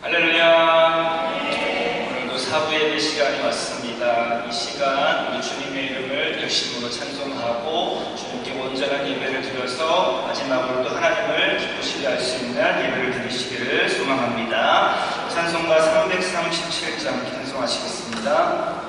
할렐루야. 오늘도 사부 예배 시간이 왔습니다. 이 시간 우리 주님의 이름을 열심으로 찬송하고 주님께 온전한 예배를 드려서 마지막으로도 하나님을 기쁘시게 할 수 있는 예배를 드리시기를 소망합니다. 찬송가 337장 찬송하시겠습니다.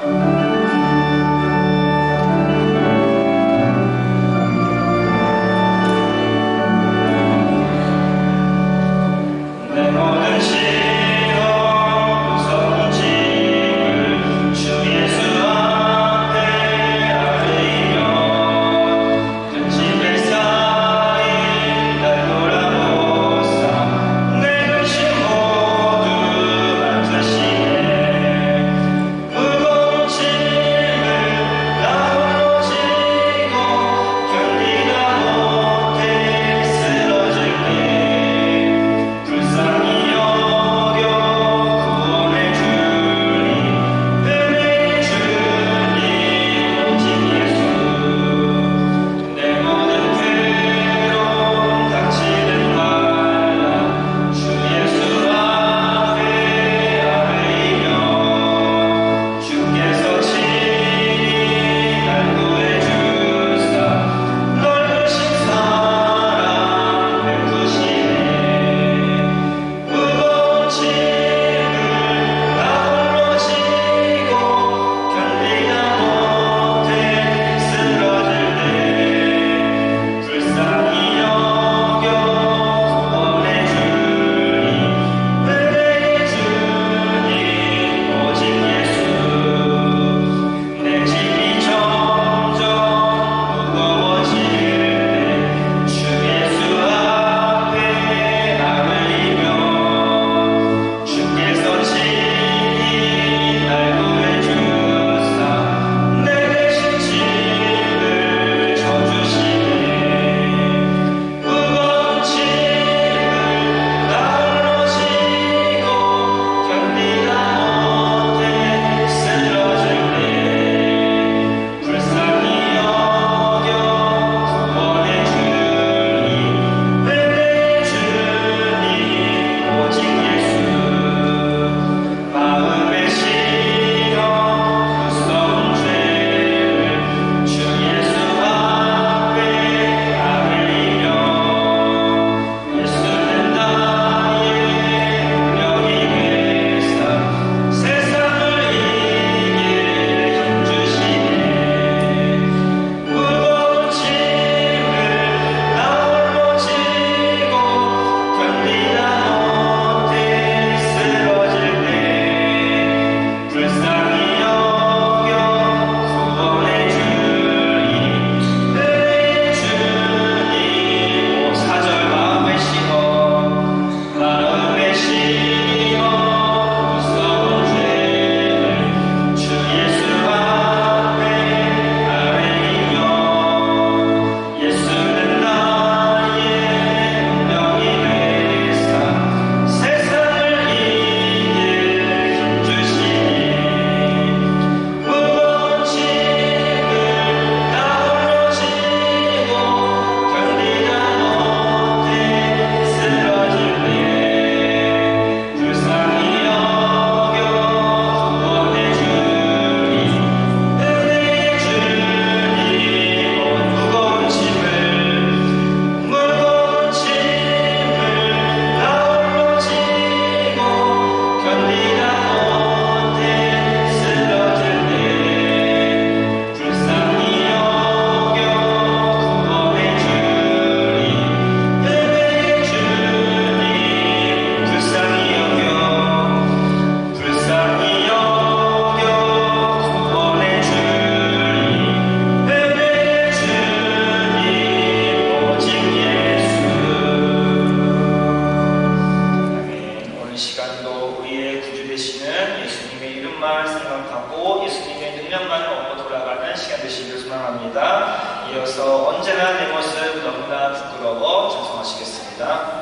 이어서 언제나 내 모습 너무나 부끄러워 찬송하시겠습니다.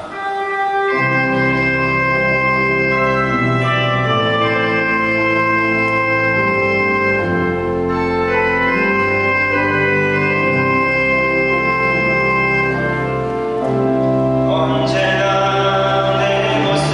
언제나 내 모습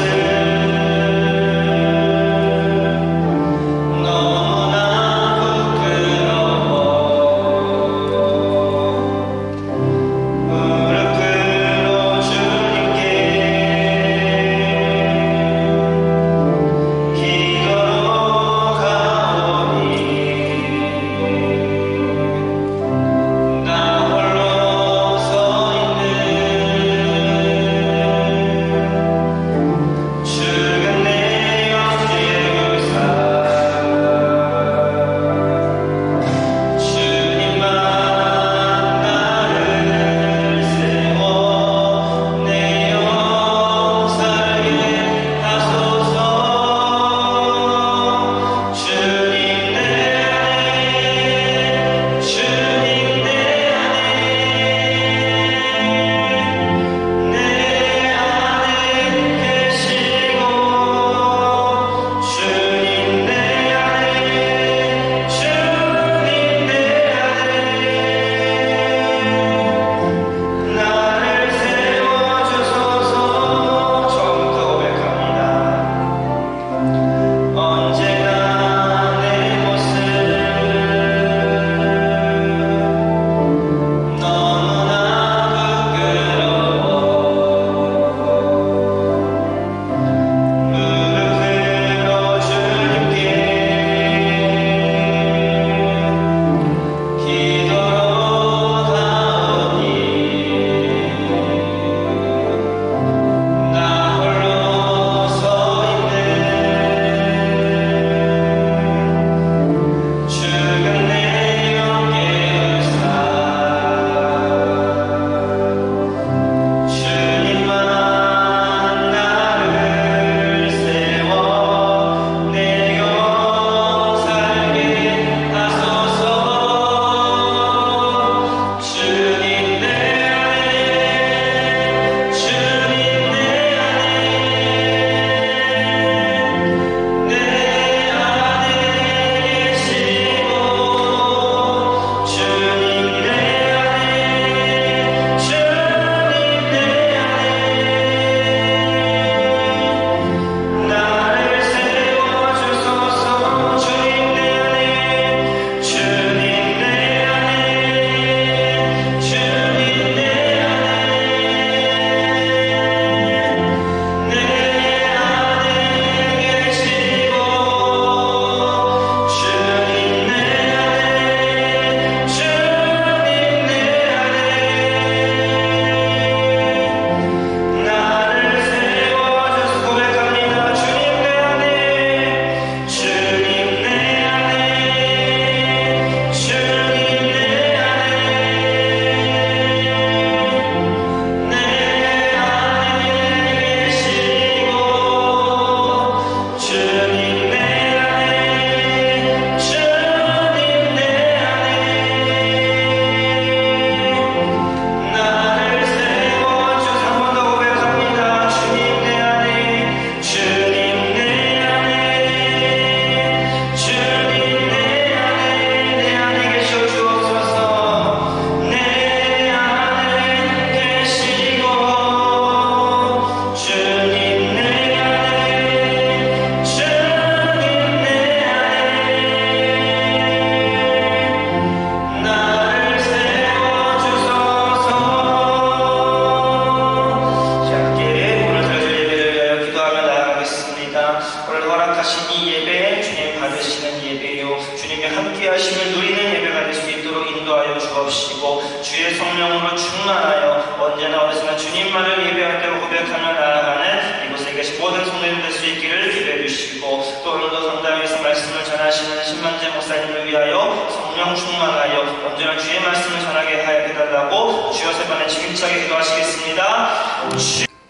드렸습니다. 오늘 허락하신 이 예배, 주님 받으시는 예배요, 주님의 함께 하심을 누리는 예배가 될 수 있도록 인도하여 주옵시고, 주의 성령으로 충만하여 언제나 어디서나 주님만을 예배할 때로 고백하며 나아가는 이곳에 계신 모든 성도님 될 수 있기를 기도해 주시고, 또 오늘도 성당에서 말씀을 전하시는 신만재 목사님을 위하여 성령 충만하여 언제나 주의 말씀을 전하게 하여 해달라고 주여 세 번에 힘차게 기도하시겠습니다.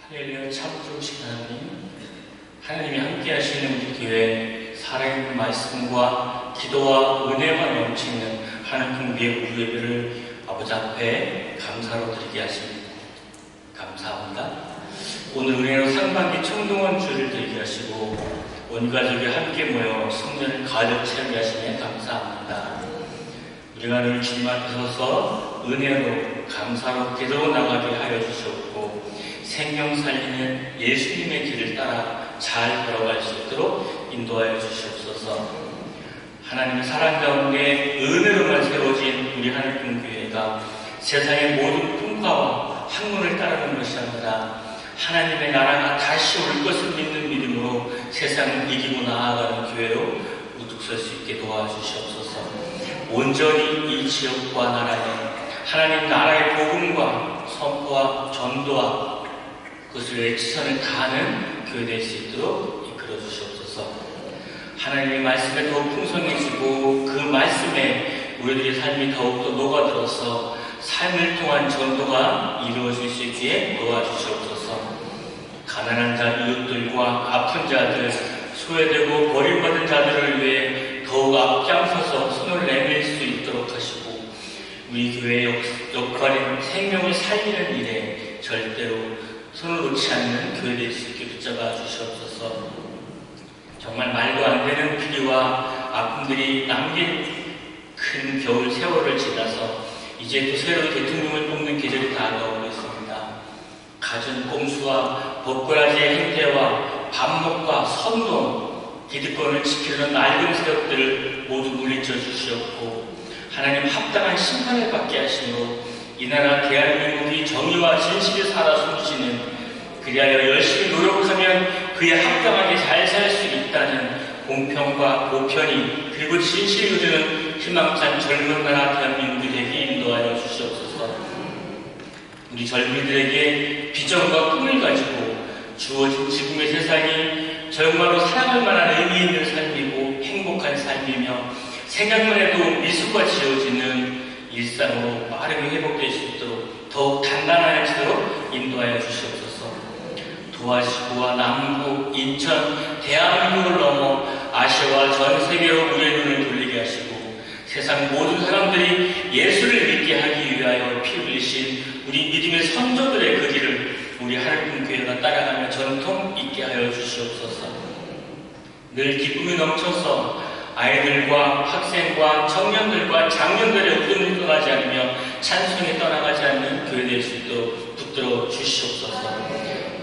할렐루야. 참 좋으신 하나님이 함께 하시는 우리 교회 살아있는 말씀과 기도와 은혜가 넘치는 하나님의 우리 예배를 아버지 앞에 감사로 드리게 하십니다. 감사합니다. 오늘 은혜로 상반기 청동원 주를 드리게 하시고 온 가족이 함께 모여 성전을 가득 채우게 하시니 감사합니다. 우리가 늘 주님 앞에 서서 은혜로 감사롭게도 나가게 하여 주시옵고, 생명 살리는 예수님의 길을 따라 잘 걸어갈 수 있도록 인도하여 주시옵소서. 하나님의 사랑 가운데 은혜로만 세워진 우리 하나님 교회가 세상의 모든 풍파와 학문을 따르는 것이 아니라 하나님의 나라가 다시 올 것을 믿는 믿음으로 세상을 이기고 나아가는 교회로 우뚝 설 수 있게 도와주시옵소서. 온전히 이 지역과 나라에 하나님 나라의 복음과 선포와 전도와 그것을 외치선을 다하는 교회 될 수 있도록 이끌어 주시옵소서. 하나님의 말씀에 더욱 풍성해지고 그 말씀에 우리들의 삶이 더욱더 녹아들어서 삶을 통한 전도가 이루어질 수 있게 도와주시옵소서. 가난한 자, 이웃들과 아픈 자들, 소외되고 버림받은 자들을 위해 더욱 앞장서서 손을 내밀 수 있도록 하시고, 우리 교회의 역할인 생명을 살리는 일에 절대로 손을 놓지 않는 교회 될 수 있게 붙잡아 주시옵소서. 정말 말도 안 되는 비리와 아픔들이 남긴 큰 겨울 세월을 지나서 이제 또 새로운 대통령을 뽑는 계절이 다가오고 있습니다. 갖은 꼼수와 법꾸라지의 행태와 반목과 선동, 기득권을 지키려는 낡은 세력들을 모두 물리쳐 주시옵고, 하나님 합당한 심판을 받게 하시므로 이 나라 대한민국이 정의와 진실을 살아 숨쉬는, 그리하여 열심히 노력하면 그에 합당하게 잘 살 수 있다는 공평과 보편이 그리고 진실을 이루는 희망찬 젊은 나라 대한민국이 되게 인도하여 주시옵소서. 우리 젊은이들에게 비전과 꿈을 가지고 주어진 지금의 세상이 정말로 사랑할 만한 의미 있는 삶이고 행복한 삶이며 생각만 해도 미소가 지어지는 일상으로 빠르게 회복될 수 있도록 더욱 단단해지도록 인도하여 주시옵소서. 도화지구와 남구, 인천, 대한민국을 넘어 아시아와 전 세계로 우리의 눈을 돌리게 하시고, 세상 모든 사람들이 예수를 믿게 하기 위하여 피 흘리신 우리 믿음의 선조들의 그 길을 우리 하나님 교회가 따라가며 전통 있게 하여 주시옵소서. 늘 기쁨이 넘쳐서 아이들과 학생과 청년들과 장년들의 웃음을 떠나지 않으며 찬송에 떠나가지 않는 교회 될 수 있도록 붙들어 주시옵소서.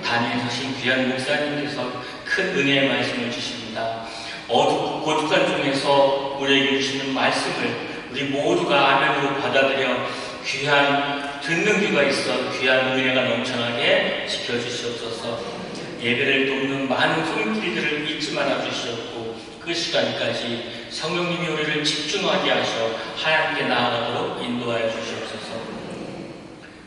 단위에 서신 귀한 목사님께서 큰 은혜의 말씀을 주십니다. 어둡고 고독한 중에서 우리에게 주시는 말씀을 우리 모두가 아멘으로 받아들여 귀한 듣는 귀가 있어 귀한 은혜가 넘쳐나게 지켜주시옵소서. 예배를 돕는 많은 손길들을 잊지 말아 주시옵고, 그 시간까지 성령님이 우리를 집중하게 하셔 하나님께 나아가도록 인도하여 주시옵소서.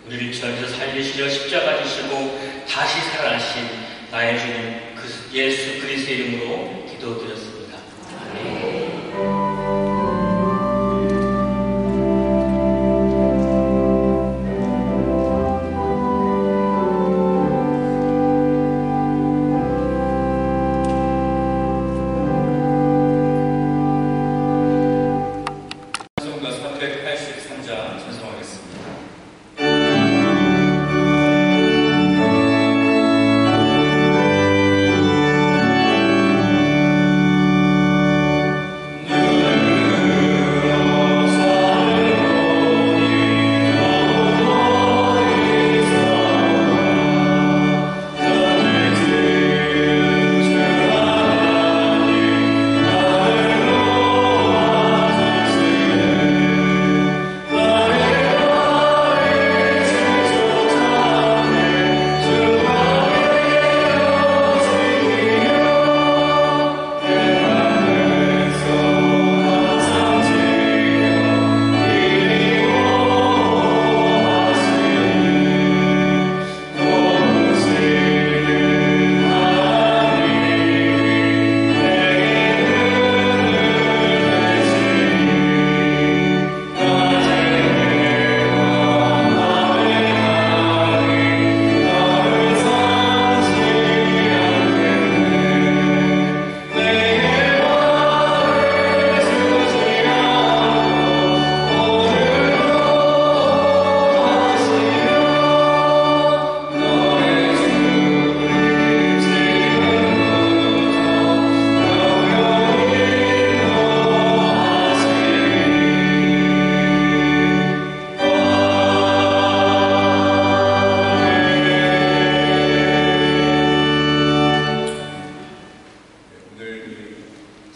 우리를 저에서 살리시려 십자가 지시고 다시 살아나신 나의 주님 예수 그리스도의 이름으로 기도드렸습니다. 아멘. 찬송가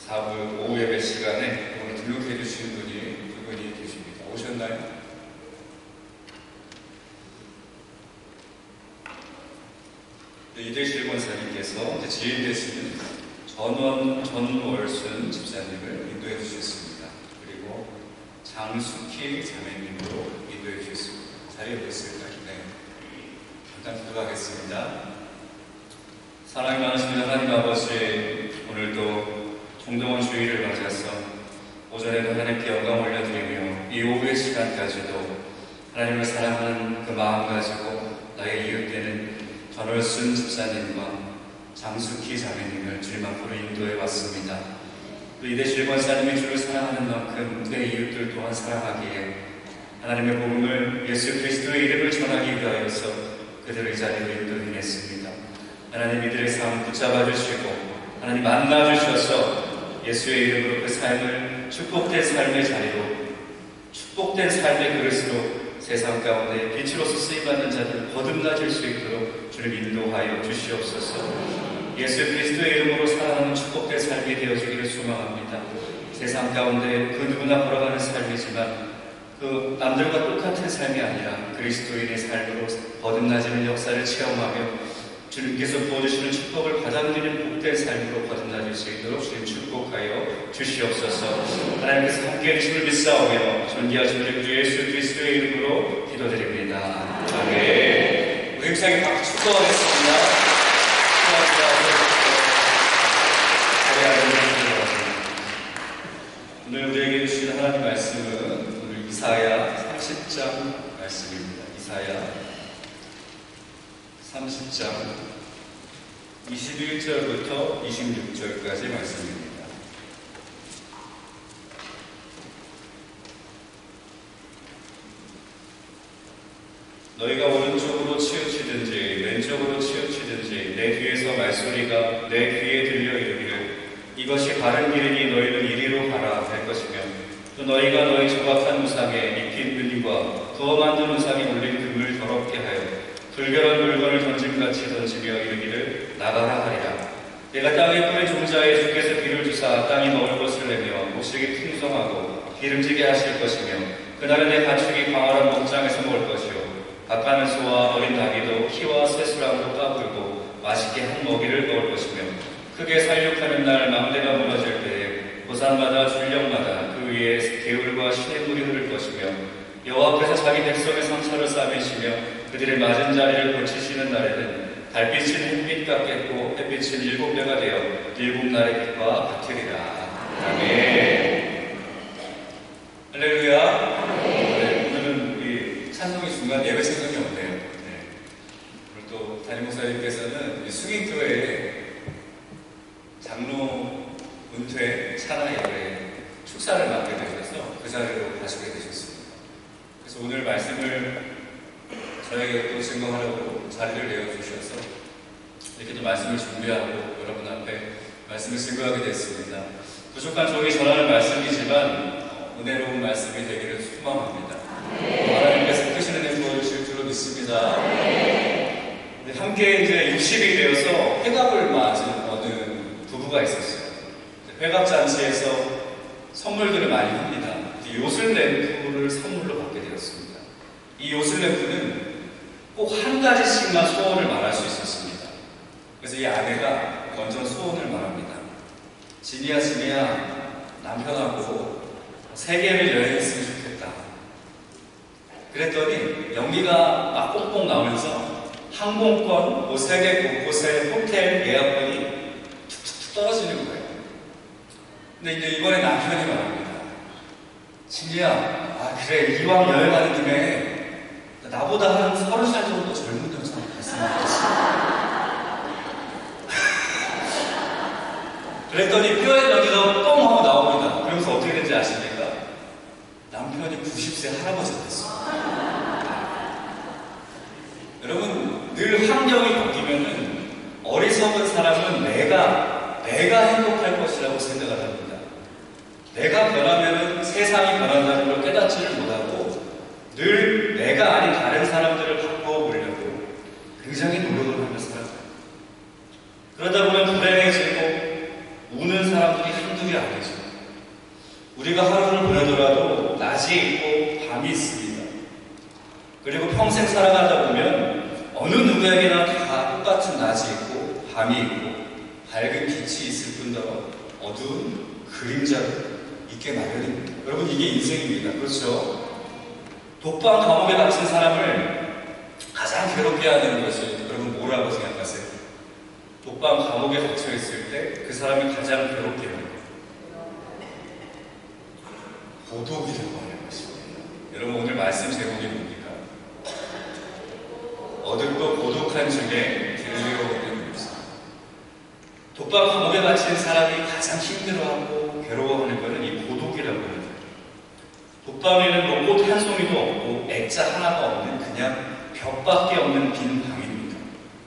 4부 오후 예배 시간에 오늘 등록해 주신 분이 두 분이 계십니다. 오셨나요? 이대실 권사님께서 지인 되시는 전월순 집사님을 인도해 주셨습니다. 그리고 장숙희 자매님으로 인도해 주셨습니다. 자리에 오셨을까요? 네. 잠깐 기도하겠습니다. 사랑이 많으신 하나님 아버지, 오늘도 정동원 주일을 맞아서 오전에도 하나님께 영광 올려드리며 이 오후의 시간까지도 하나님을 사랑하는 그 마음 가지고 나의 이웃되는 전월순 집사님과 장숙희 자매님을 주님 앞으로 인도해 왔습니다. 또 이대실 권사님이 주를 사랑하는 만큼 내 이웃들 또한 사랑하기에 하나님의 복음을 예수 그리스도의 이름을 전하기 위하여서 그들을 이 자리로 인도해냈습니다. 하나님 이들의 삶을 붙잡아 주시고 하나님 만나 주셔서 예수의 이름으로 그 삶을 축복된 삶의 자리로, 축복된 삶의 그릇으로 세상 가운데 빛으로서 쓰임받는 자들을 거듭나질 수 있도록 주를 인도하여 주시옵소서. 예수 그리스도의 이름으로 살아가는 축복된 삶이 되어지기를 소망합니다. 세상 가운데 그 누구나 걸어가는 삶이지만 그 남들과 똑같은 삶이 아니라 그리스도인의 삶으로 거듭나지는 역사를 체험하며 주님께서 부어주시는 축복을 받아들이는 복된 삶으로 거듭나질 수 있도록 주님 축복하여 주시옵소서. 하나님께서 함께해 주심을 믿사오며 존귀하신 우리 주 예수 그리스도의 이름으로 기도드립니다. 아멘. 우리 힘차게 박수 축복하겠습니다. 오늘 우리에게 주신 하나님 말씀은 오늘 이사야 30장 말씀입니다. 이사야 30장 21절부터 26절까지 말씀입니다. 너희가 오른쪽으로 치우치든지 왼쪽으로 치우치든지 내 뒤에서 말소리가 내 귀에 들려 이르기를 이것이 바른 길이니 너희는 이리로 가라 할 것이며 또 너희가 너희 조각한 우상에 입힌 은과 부어 만든 우상에 올린 금을 더럽게 하여 불결한 물건을 던짐같이 던지며 이르기를 나가라 하리라. 내가 땅에 뿌린 종자에 주께서 비를 주사 땅이 먹을 것을 내며 목식이 풍성하고 기름지게 하실 것이며 그날은 내 가축이 광활한 목장에서 먹을 것이요 박하는 소와 어린 닭이도 키와 새수랑으로 까불고 맛있게 한 먹이를 먹을 것이며 크게 살육하는 날 망대가 무너질 때에 고산마다 줄령마다 그 위에 개울과 시냇물이 흐를 것이며 여호와께서 자기 백성의 상처를 싸매시며 그들의 맞은 자리를 고치시는 날에는 달빛은 햇빛 같겠고 햇빛은 7배가 되어 7날의 빛과 같으리라. 아멘. 할렐루야. 네, 오늘은 우리 찬송의 순간 예배 생각이 없네요. 네. 오늘 또 담임 목사님께서는 수기교회에 장로 은퇴 찬양 예배 축사를 맡게 되셔서 그 자리로 가시게 되셨습니다. 그래서 오늘 말씀을 저에게 또 증거하려고 자리를 내어주셔서 이렇게 또 말씀을 준비하고 여러분 앞에 말씀을 증거하게 됐습니다. 부족한 종이 전하는 말씀이지만 은혜로운 말씀이 되기를 소망합니다. 하나님께서 크신 은혜 부어주실 줄로 믿습니다. 함께 이제 60이 되어서 회갑을 맞은 어느 부부가 있었어요. 회갑잔치에서 선물들을 많이 합니다. 요술 램프를 선물로 받게 되었습니다. 이 요술 램프는 꼭 한 가지씩만 소원을 말할 수 있었습니다. 그래서 이 아내가 먼저 소원을 말합니다. 지니야 남편하고 세계를 여행했으면 좋겠다. 그랬더니 연기가 막 뽕뽕 나오면서 항공권, 세계 곳곳에 호텔 예약권이 툭툭툭 떨어지는 거예요. 근데 이제 이번에 남편이 말합니다. 지니야, 그래, 이왕 여행하는 김에 나보다 한 30살 정도 젊은 여자 봤으면 좋겠어. 그랬더니 뼈에 여기서 뻥 하고 나옵니다. 그러면서 어떻게 된지 아십니까? 남편이 90세 할아버지가 됐어요. 여러분, 늘 환경이 바뀌면은 어리석은 사람은 내가 행복할 것이라고 생각을 합니다. 내가 변하면은 세상이 변한다는 걸 깨닫지를 못하고 늘 내가 아닌 다른 사람들을 바꿔보려고 굉장히 노력을 하면서 살아가요. 그러다 보면 불행해지고 우는 사람들이 한둘이 아니에요. 우리가 하루를 보내더라도 낮이 있고 밤이 있습니다. 그리고 평생 살아가다 보면 어느 누구에게나 다 똑같은 낮이 있고 밤이 있고 밝은 빛이 있을 뿐더러 어두운 그림자가 있게 마련입니다. 여러분, 이게 인생입니다. 그렇죠? 독방 감옥에 갇힌 사람을 가장 괴롭게 하는 것이 여러분 뭐라고 생각하세요? 독방 감옥에 갇혀 있을 때 그 사람이 가장 괴롭게 하는 것, 고독이라고 하는 것입니다. 여러분, 오늘 말씀 제목이 뭡니까? 어둡고 고독한 중에 즐거워하는 것입니다. 독방 감옥에 갇힌 사람이 가장 힘들어하고 괴로워하는 것은 이 고독이라고 합니다. 독방에는 뭐 꽃 한 송이도 없고 액자 하나가 없는 그냥 벽밖에 없는 빈 방입니다.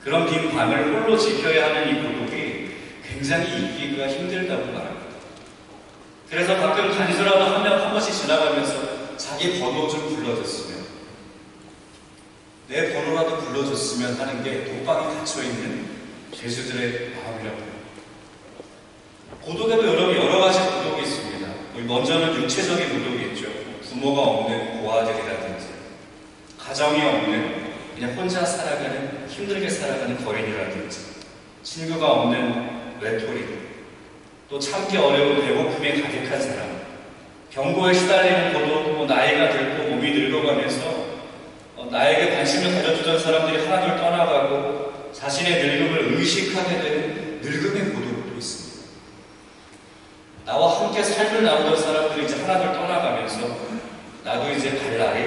그런 빈 방을 홀로 지켜야 하는 이 고독이 굉장히 있기가 힘들다고 말합니다. 그래서 가끔 간수라도 한 명 한 번씩 지나가면서 자기 번호 좀 불러줬으면, 내 번호라도 불러줬으면 하는 게 독방에 갇혀있는 죄수들의 마음이라고 합니다. 고독에도 여러 가지 고독이 있습니다. 먼저는 육체적인 고독이 있죠. 부모가 없는 고아들이라든지, 가정이 없는 그냥 혼자 살아가는, 힘들게 살아가는 거인이라든지, 친구가 없는 외톨이, 또 참기 어려운 배고픔에 가득한 사람, 병고에 시달리는 고독, 나이가 들고 몸이 늙어가면서 나에게 관심을 가져주던 사람들이 하나둘 떠나가고 자신의 늙음을 의식하게 되는 늙음의 고독도 있습니다. 나와 함께 삶을 나누던 사람들이 이제 하나둘 떠나가면서 나도 이제 갈 날이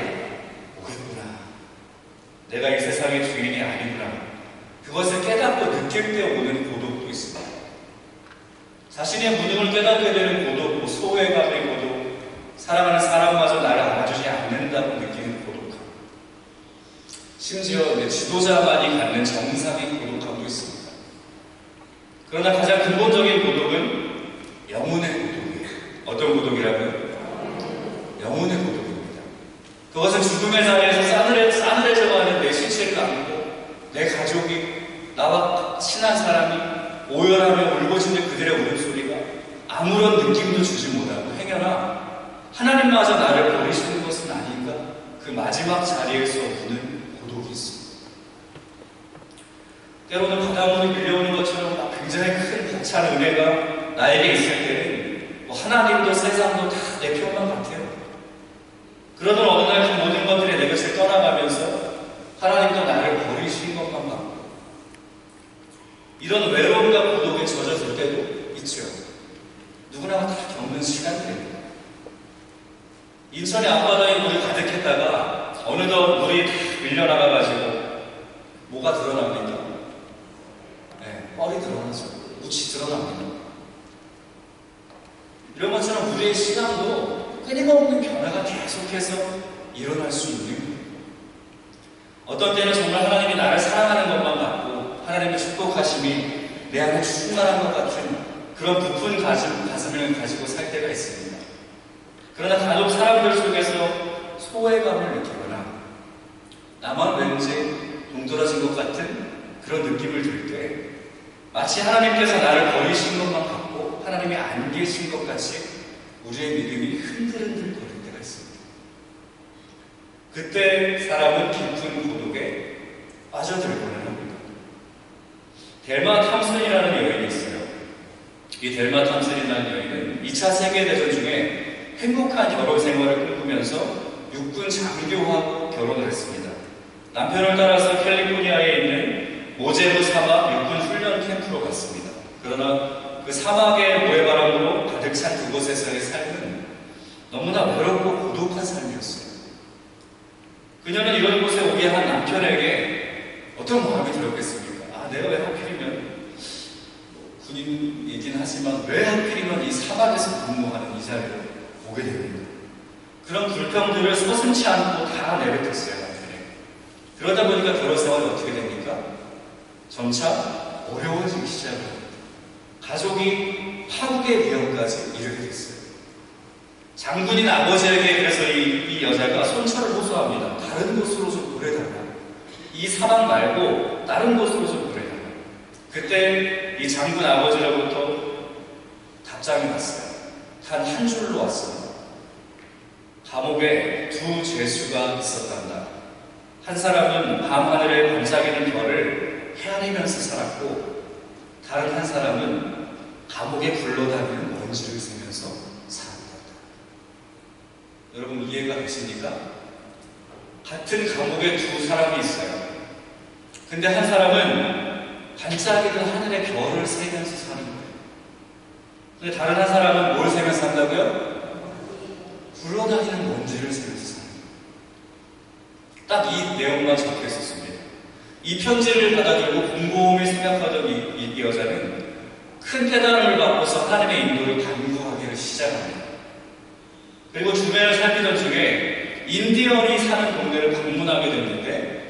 오겠구나. 내가 이 세상의 주인이 아니구나. 그것을 깨닫고 느낄 때 오는 고독도 있습니다. 자신의 무능을 깨닫게 되는 고독, 소외감의 고독, 사랑하는 사람마저 나를 알아주지 않는다고 느끼는 고독함. 심지어 지도자만이 갖는 정상의 고독함도 있습니다. 그러나 가장 근본적인 고독은 영혼의 고독이에요. 어떤 고독이라고요? 영혼의 고독입니다. 그것은 죽음의 자리에서 싸늘해져가는 내 신체를 안고 내 가족이, 나와 친한 사람이 오열하며 울고짖는 그들의 울음소리가 아무런 느낌도 주지 못하고 행여나 하나님마저 나를 버리시는 것은 아닌가? 그 마지막 자리에서 우는 고독이 있습니다. 때로는 바닷물이 밀려오는 것처럼 굉장히 큰 벅찬 은혜가 나에게 있을 때는 하나님도 세상도 다 내 편만 같아요. 그러던 어느 날 그 모든 것들이 내 곁을 떠나가면서 하나님도 나를 버리신 것만 같고, 이런 외로움과 고독에 젖어들 때도 있죠. 누구나 다 겪는 시간들입니다. 인천의 앞바다에 물이 가득했다가 어느덧 물이 다 밀려나가가지고 뭐가 드러납니까? 뻘이 드러나죠. 묻이 드러납니다. 이런 것처럼 우리의 신앙도 끊임없는 변화가 계속해서 일어날 수 있는 거예요. 어떤 때는 정말 하나님이 나를 사랑하는 것만 같고 하나님의 축복하심이 내 안에 충만한 것 같은 그런 부푼 가슴을 가지고 살 때가 있습니다. 그러나 간혹 사람들 속에서 소외감을 느끼거나 나만 왠지 동떨어진 것 같은 그런 느낌을 들 때 마치 하나님께서 나를 버리신 것만 같고 하나님이 안 계신 것 같이 우리의 믿음이 흔들흔들 거릴 때가 있습니다. 그때 사람은 깊은 고독에 빠져들고는 합니다. 델마 탐슨이라는 여인이 있어요. 이 델마 탐슨이라는 여인은 2차 세계대전 중에 행복한 결혼 생활을 꿈꾸면서 육군 장교하고 결혼을 했습니다. 남편을 따라서 캘리포니아에 있는 모제로 사막 육군 훈련 캠프로 갔습니다. 그러나 그 사막의 모래바람으로 가득 찬 그곳에서의 삶은 너무나 외롭고 고독한 삶이었어요. 그녀는 이런 곳에 오게 한 남편에게 어떤 마음이 들었겠습니까? 내가 왜 하필이면 군인이긴 하지만 왜 하필이면 이 사막에서 근무하는 이 자리에 오게 됩니까? 그런 불평들을 서슴지 않고 다 내뱉었어요, 남편에게. 그러다 보니까 결혼 생활이 어떻게 됩니까? 점차 어려워지기 시작합니다. 가족이 파국의 위험까지 이르게 됐어요. 장군인 아버지에게 그래서 이 여자가 손철을 호소합니다. 다른 곳으로 좀 보내달라. 이 사막 말고 다른 곳으로 좀 보내달라. 그때 이 장군 아버지로부터 답장이 왔어요. 단 한 줄로 왔습니다. 감옥에 두 죄수가 있었단다. 한 사람은 밤하늘에 반짝이는 별을 헤아리면서 살았고, 다른 한 사람은 감옥에 굴러다니는 먼지를 세면서 살았다. 여러분 이해가 되십니까? 같은 감옥에 두 사람이 있어요. 근데 한 사람은 반짝이는 하늘의 별을 세면서 사는 거예요. 근데 다른 한 사람은 뭘 세면서 산다고요? 굴러다니는 먼지를 세면서 사는 거예요. 딱 이 내용만 적혀 있었습니다. 이 편지를 받아들고 곰곰이 생각하던 이 여자는 큰 깨달음을 받고서 하나님의 인도를 간구하기를 시작합니다. 그리고 주변을 살피던 중에 인디언이 사는 동네를 방문하게 됐는데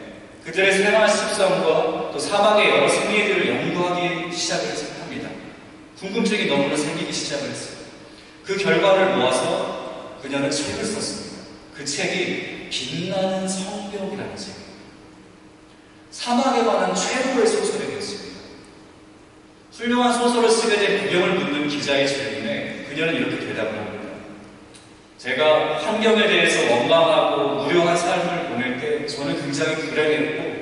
그들의 생활 습성과 또 사막의 여러 생리들을 연구하기 시작을 합니다. 궁금증이 너무나 생기기 시작을 했어요. 그 결과를 모아서 그녀는 책을 썼습니다. 그 책이 빛나는 성벽이라는 책입니다. 사막에 관한 최고의 소설이 되었습니다. 훌륭한 소설을 쓰게 된 배경을 묻는 기자의 질문에 그녀는 이렇게 대답을 합니다. 제가 환경에 대해서 원망하고 무료한 삶을 보낼 때 저는 굉장히 불행했고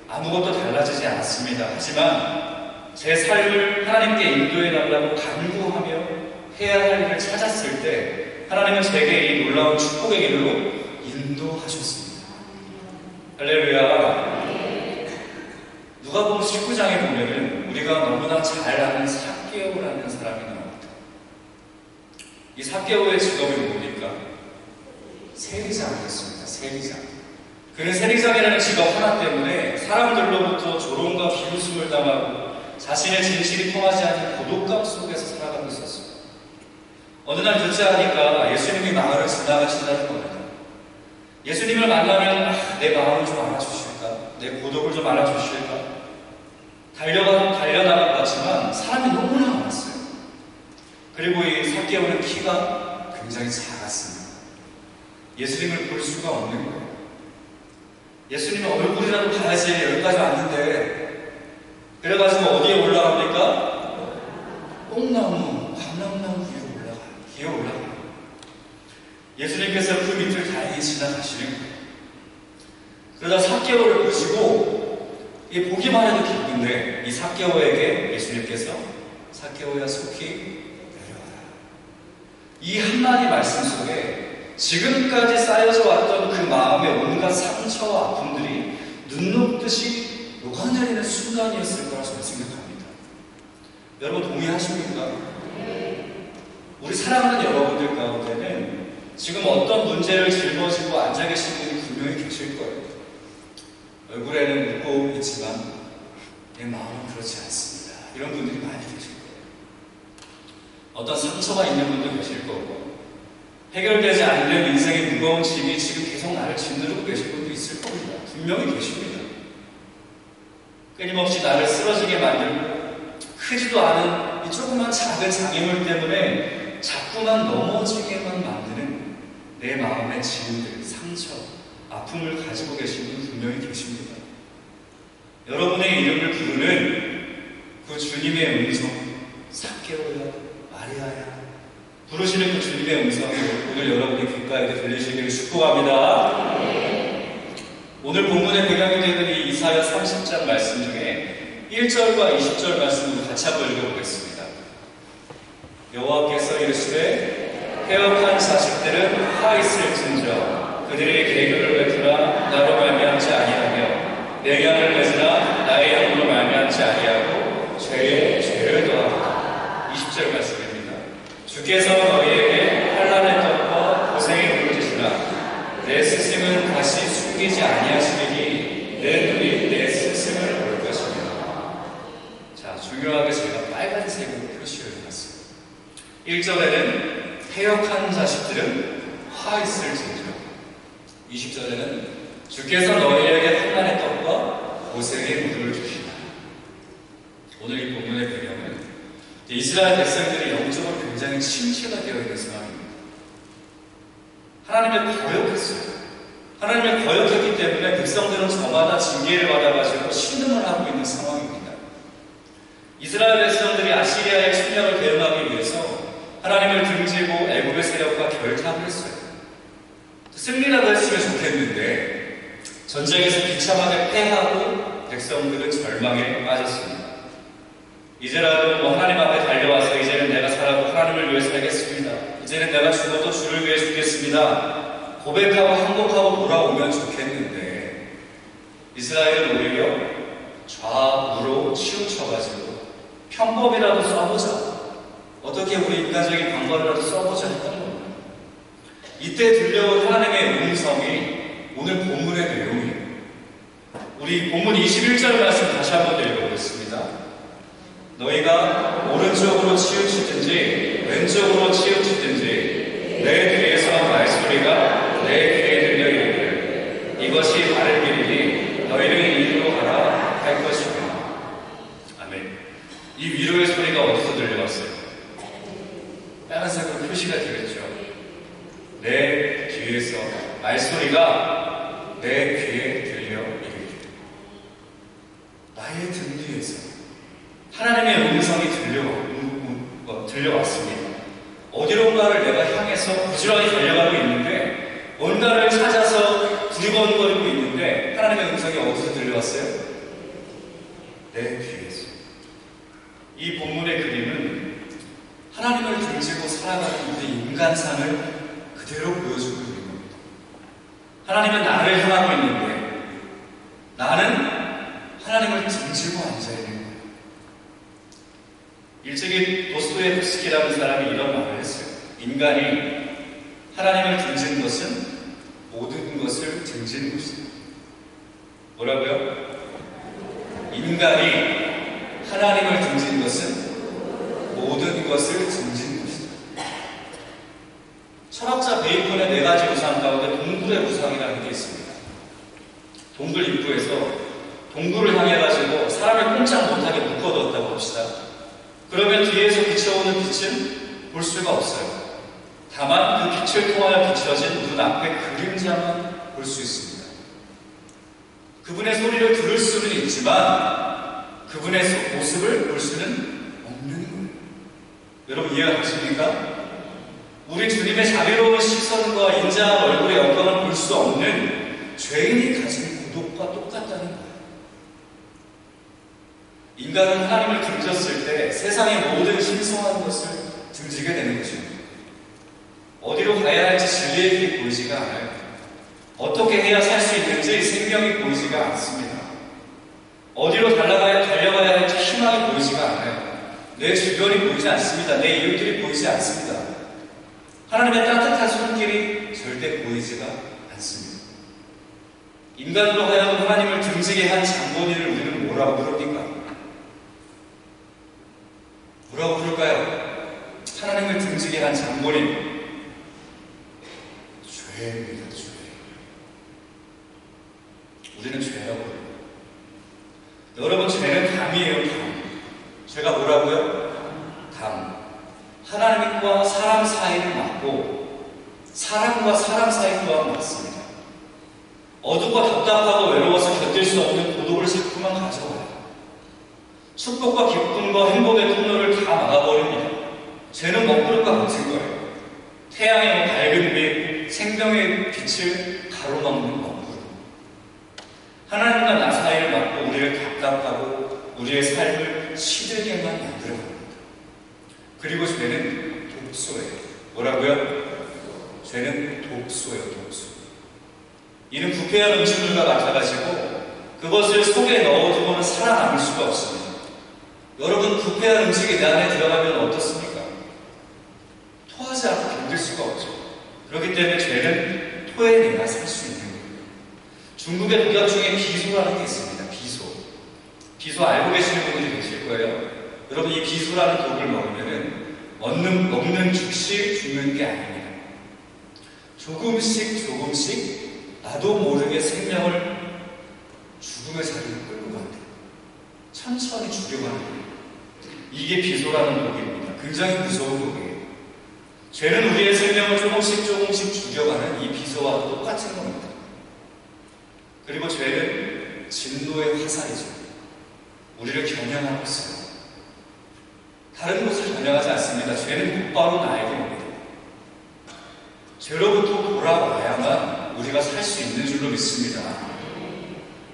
아무것도 달라지지 않았습니다. 하지만 제 삶을 하나님께 인도해 달라고 간구하며 해야 할 일을 찾았을 때 하나님은 제게 이 놀라운 축복의 길로 인도하셨습니다. 할렐루야. 누가복음 19장에 보면은 우리가 너무나 잘 아는 삭개오라는 사람이 나옵니다. 이 삭개오의 직업이 뭡니까? 세리장이었습니다. 세리장. 그는 세리장이라는 직업 하나 때문에 사람들로부터 조롱과 비웃음을 당하고 자신의 진실이 통하지 않는 고독감 속에서 살아가고 있었어요. 어느 날 듣자 하니까 예수님이 마을을 지나가신다는 겁니다. 예수님을 만나면 내 마음을 좀 알아주실까? 내 고독을 좀 알아주실까? 달려나간 것 같지만 사람이 너무나 많았어요. 그리고 이 삭개오는 키가 굉장히 작았습니다. 예수님을 볼 수가 없는 거예요. 예수님의 얼굴이라도 봐야지 여기까지 왔는데 그래가지고 어디에 올라갑니까? 뽕나무, 감람나무 위에 기어 올라가요. 예수님께서 그 밑을 다행히 지나가시는 거예요. 그러다 삭개오를 보시고 보기만 해도 기쁜데 이 삭개오에게 예수님께서 삭개오야 속히 내려와라. 이 한마디 말씀 속에 지금까지 쌓여져 왔던 그 마음의 온갖 상처와 아픔들이 눈 녹듯이 녹아내리는 순간이었을 거라 저는 생각합니다. 여러분 동의하십니까? 우리 사랑하는 여러분들 가운데는 지금 어떤 문제를 짊어지고 앉아 계신 분이 분명히 계실 거예요. 얼굴에는 웃고 있지만 내 마음은 그렇지 않습니다. 이런 분들이 많이 계실 거예요. 어떤 상처가 있는 분도 계실 거고 해결되지 않는 인생의 무거운 짐이 지금 계속 나를 짓누르고 계실 분도 있을 겁니다. 분명히 계십니다. 끊임없이 나를 쓰러지게 만들고 크지도 않은 이 조그만 작은 장애물 때문에 자꾸만 넘어지게만 만드는 내 마음의 짐들, 상처, 아픔을 가지고 계신 분 분명히 계십니다. 여러분의 이름을 부르는 그 주님의 음성, 삭개오야, 마리아야 부르시는 그 주님의 음성이 오늘 여러분의 귓가에 들리시기를 축복합니다. 오늘 본문의 배경이 되는 이 이사야 30장 말씀 중에 1절과 20절 말씀을 같이 한번 읽어보겠습니다. 여호와께서 이르시되 패역한 자식들은 화 있을진저 그들의 계교를 뱉으나 나로 말미암지 아니하며 내 양을 맺으나 나의 양으로 말미암지 아니하고 죄에 죄를 더하리라. 20절 말씀입니다. 주께서 너희에게 환난의 떡과 고생의 물을 주시나 내 스승은 다시 숨기지 아니하시리니 내 눈이 내 스승을 볼 것입니다. 자, 중요하게 제가 빨간색으로 표시를 해놨습니다. 1절에는 패역한 자식들은 화 있을진저 20절에는 주께서 너희에게 환난의 떡과 고생의 물을 주시나. 오늘 이 본문의 배경은 이스라엘 백성들이 영적으로 굉장히 침체가 되어 있는 상황입니다. 하나님을 거역했어요. 하나님을 거역했기 때문에 백성들은 저마다 징계를 받아가지고 신음을 하고 있는 상황입니다. 이스라엘 백성들이 아시리아의 침략을 대응하기 위해서 하나님을 등지고 애굽의 세력과 결탁을 했어요. 승리라도 했으면 좋겠는데 전쟁에서 비참하게 패하고 백성들은 절망에 빠졌습니다. 이제라도 하나님 앞에 달려와서 이제는 내가 살아도 하나님을 위해 살겠습니다. 이제는 내가 죽어도 주를 위해 죽겠습니다. 고백하고 항복하고 돌아오면 좋겠는데 이스라엘은 오히려 좌우로 치우쳐가지고 편법이라도 써보자. 어떻게 우리 인간적인 방법이라도 써보자 했던 겁니다. 이때 들려온 하나님의 음성이 오늘 본문의 내용이에요. 우리 본문 21절 말씀 다시 한번 읽어보겠습니다. 너희가 오른쪽으로 치우치든지 왼쪽으로 치우치든지 내 귀에서 말소리가 내 귀에 들려 이르기를 이것이 바른 길이니 너희는 이리로 가라 할 것이구나. 아멘. 이 위로의 소리가 어디서 들려왔어요? 빨간색으로 표시가 되겠죠. 내 귀에서 말소리가 내 귀에 들려 이르기를 나의 등 뒤에서 하나님의 음성이 들려왔습니다. 어디론가를 내가 향해서 부지런히 달려가고 있는데 뭔가를 찾아서 두리번거리고 있는데 하나님의 음성이 어디서 들려왔어요? 내 귀에서. 이 본문의 그림은 하나님을 등지고 살아가는 우리 인간상을 그대로 보여주고 있는 겁니다. 하나님은 나를 향하고 있는데 나는 하나님을 등지고 앉아있는 거예요. 일찍이 도스토옙스키라는 사람이 이런 말을 했어요. 인간이 하나님을 등진 것은 모든 것을 등진 것이다. 뭐라고요? 인간이 하나님을 등진 것은 모든 것을 등진 것이다. 철학자 베이컨의 4가지 우상 가운데 동굴의 우상이라는 게 있습니다. 동굴 입구에서 동굴을 향해가지고 사람을 꼼짝 못하게 묶어뒀다고 합시다. 그러면 뒤에서 비춰오는 빛은 볼 수가 없어요. 다만 그 빛을 통하여 비춰진 눈앞의 그림자만 볼 수 있습니다. 그분의 소리를 들을 수는 있지만 그분의 모습을 볼 수는 없는 거예요. 여러분 이해가 가십니까? 우리 주님의 자비로운 시선과 인자한 얼굴의 영광을 볼 수 없는 죄인이 가진 고독과 똑같다는 거예요. 인간은 하나님을 등졌을 때 세상의 모든 신성한 것을 등지게 되는 것입니다. 어디로 가야 할지 진리의 길이 보이지가 않아요. 어떻게 해야 살 수 있는지 생명이 보이지가 않습니다. 어디로 달려가야 할지 희망이 보이지가 않아요. 내 주변이 보이지 않습니다. 내 이웃들이 보이지 않습니다. 하나님의 따뜻한 손길이 절대 보이지가 않습니다. 인간으로 하여금 하나님을 등지게 한 장본인을 우리는 뭐라고 부릅니까? 뭐라고 부를까요? 하나님을 등지게 한 장본인. 죄입니다, 죄. 우리는 죄라고 해요. 여러분, 죄는 담이에요, 담. 죄가 뭐라고요? 담. 하나님과 사람 사이를 막고 사람과 사람 사이 또한 막습니다. 어둡고 답답하고 외로워서 견딜 수 없는 고독을 자꾸만 가져와요. 축복과 기쁨과 행복의 통로를 다 막아버립니다. 죄는 먹구름과 같은 거예요. 태양의 밝은 빛, 생명의 빛을 가로막는 먹구름. 하나님과 나 사이를 막고 우리를 답답하고 우리의 삶을 시들게만 만들어갑니다. 그리고 죄는 독소예요. 뭐라고요? 죄는 독소예요, 독소. 이는 부패한 음식물과 같아가지고 그것을 속에 넣어두고는 살아남을 수가 없습니다. 여러분, 부패한 음식이 내 안에 들어가면 어떻습니까? 토하지 않고 견딜 수가 없죠. 그렇기 때문에 죄는 토해내야 살 수 있는 거예요. 중국의 독약 중에 비소라는 게 있습니다. 비소. 비소 알고 계시는 분들이 계실 거예요. 여러분, 이 비소라는 독을 먹으면은 먹는 즉시 죽는 게 아닙니다. 조금씩 나도 모르게 생명을 죽음의 자리로 끌고 갑니다. 천천히 죽여가는 거예요. 이게 비소라는 독입니다. 굉장히 무서운 독이에요. 죄는 우리의 생명을 조금씩 죽여가는 이 비소와 똑같은 겁니다. 그리고 죄는 진노의 화살이죠. 우리를 겨냥하고 있어요. 다른 곳을 겨냥하지 않습니다. 죄는 곧바로 나에게 옵니다. 죄로부터 돌아와야만 우리가 살 수 있는 줄로 믿습니다.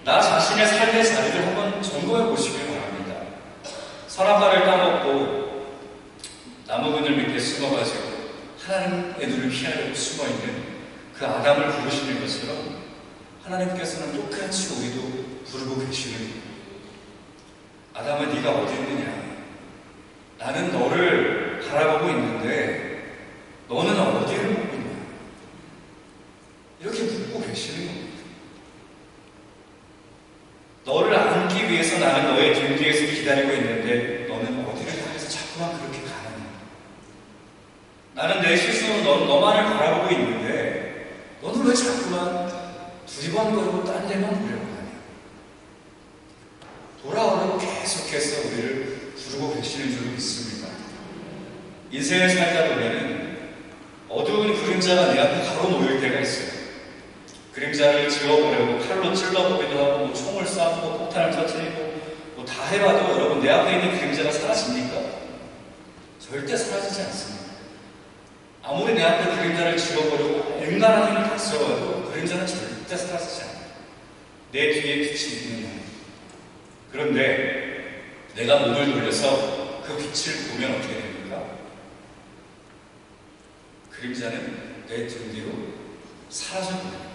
나 자신의 삶의 자리를 한번 점검해 보시길 바랍니다. 선악과를 따먹고 나무 그늘 밑에 숨어가지고 하나님의 눈을 피하려고 숨어있는 그 아담을 부르시는 것처럼 하나님께서는 똑같이 우리도 부르고 계시는 거예요. 아담아, 네가 어디 있느냐? 나는 너를 바라보고 있는데 너는 어디를 보고 있냐? 이렇게 묻고 계시는 겁니다. 너를 안기 위해서 나는 너의 등 뒤에서 기다리고 있는데 너는 어디를 향해서 자꾸만 그렇게 가느냐? 나는 내 실수로 너만을 바라보고 있는데 너는 왜 자꾸만 두리번거리고 딴 데만 보려고 하냐? 돌아오라고 계속해서 우리를 부르고 계시는 줄 믿습니다. 인생을 살다 보면은 어두운 그림자가 내 앞에 바로 놓일 때가 있어요. 그림자를 지워보려고 칼로 찔러보기도 하고 뭐 총을 쏴고 폭탄을 터뜨리고 뭐 다 해봐도 여러분 내 앞에 있는 그림자가 사라집니까? 절대 사라지지 않습니다. 아무리 내 앞에 그림자를 지워보려고 앵간한 힘을 다 써봐도 그림자는 절대 사라지지 않아요. 내 뒤에 빛이 있는 한. 그런데 내가 몸을 돌려서 그 빛을 보면 어떻게 됩니까? 그림자는 내 등 뒤로 사라져버려요.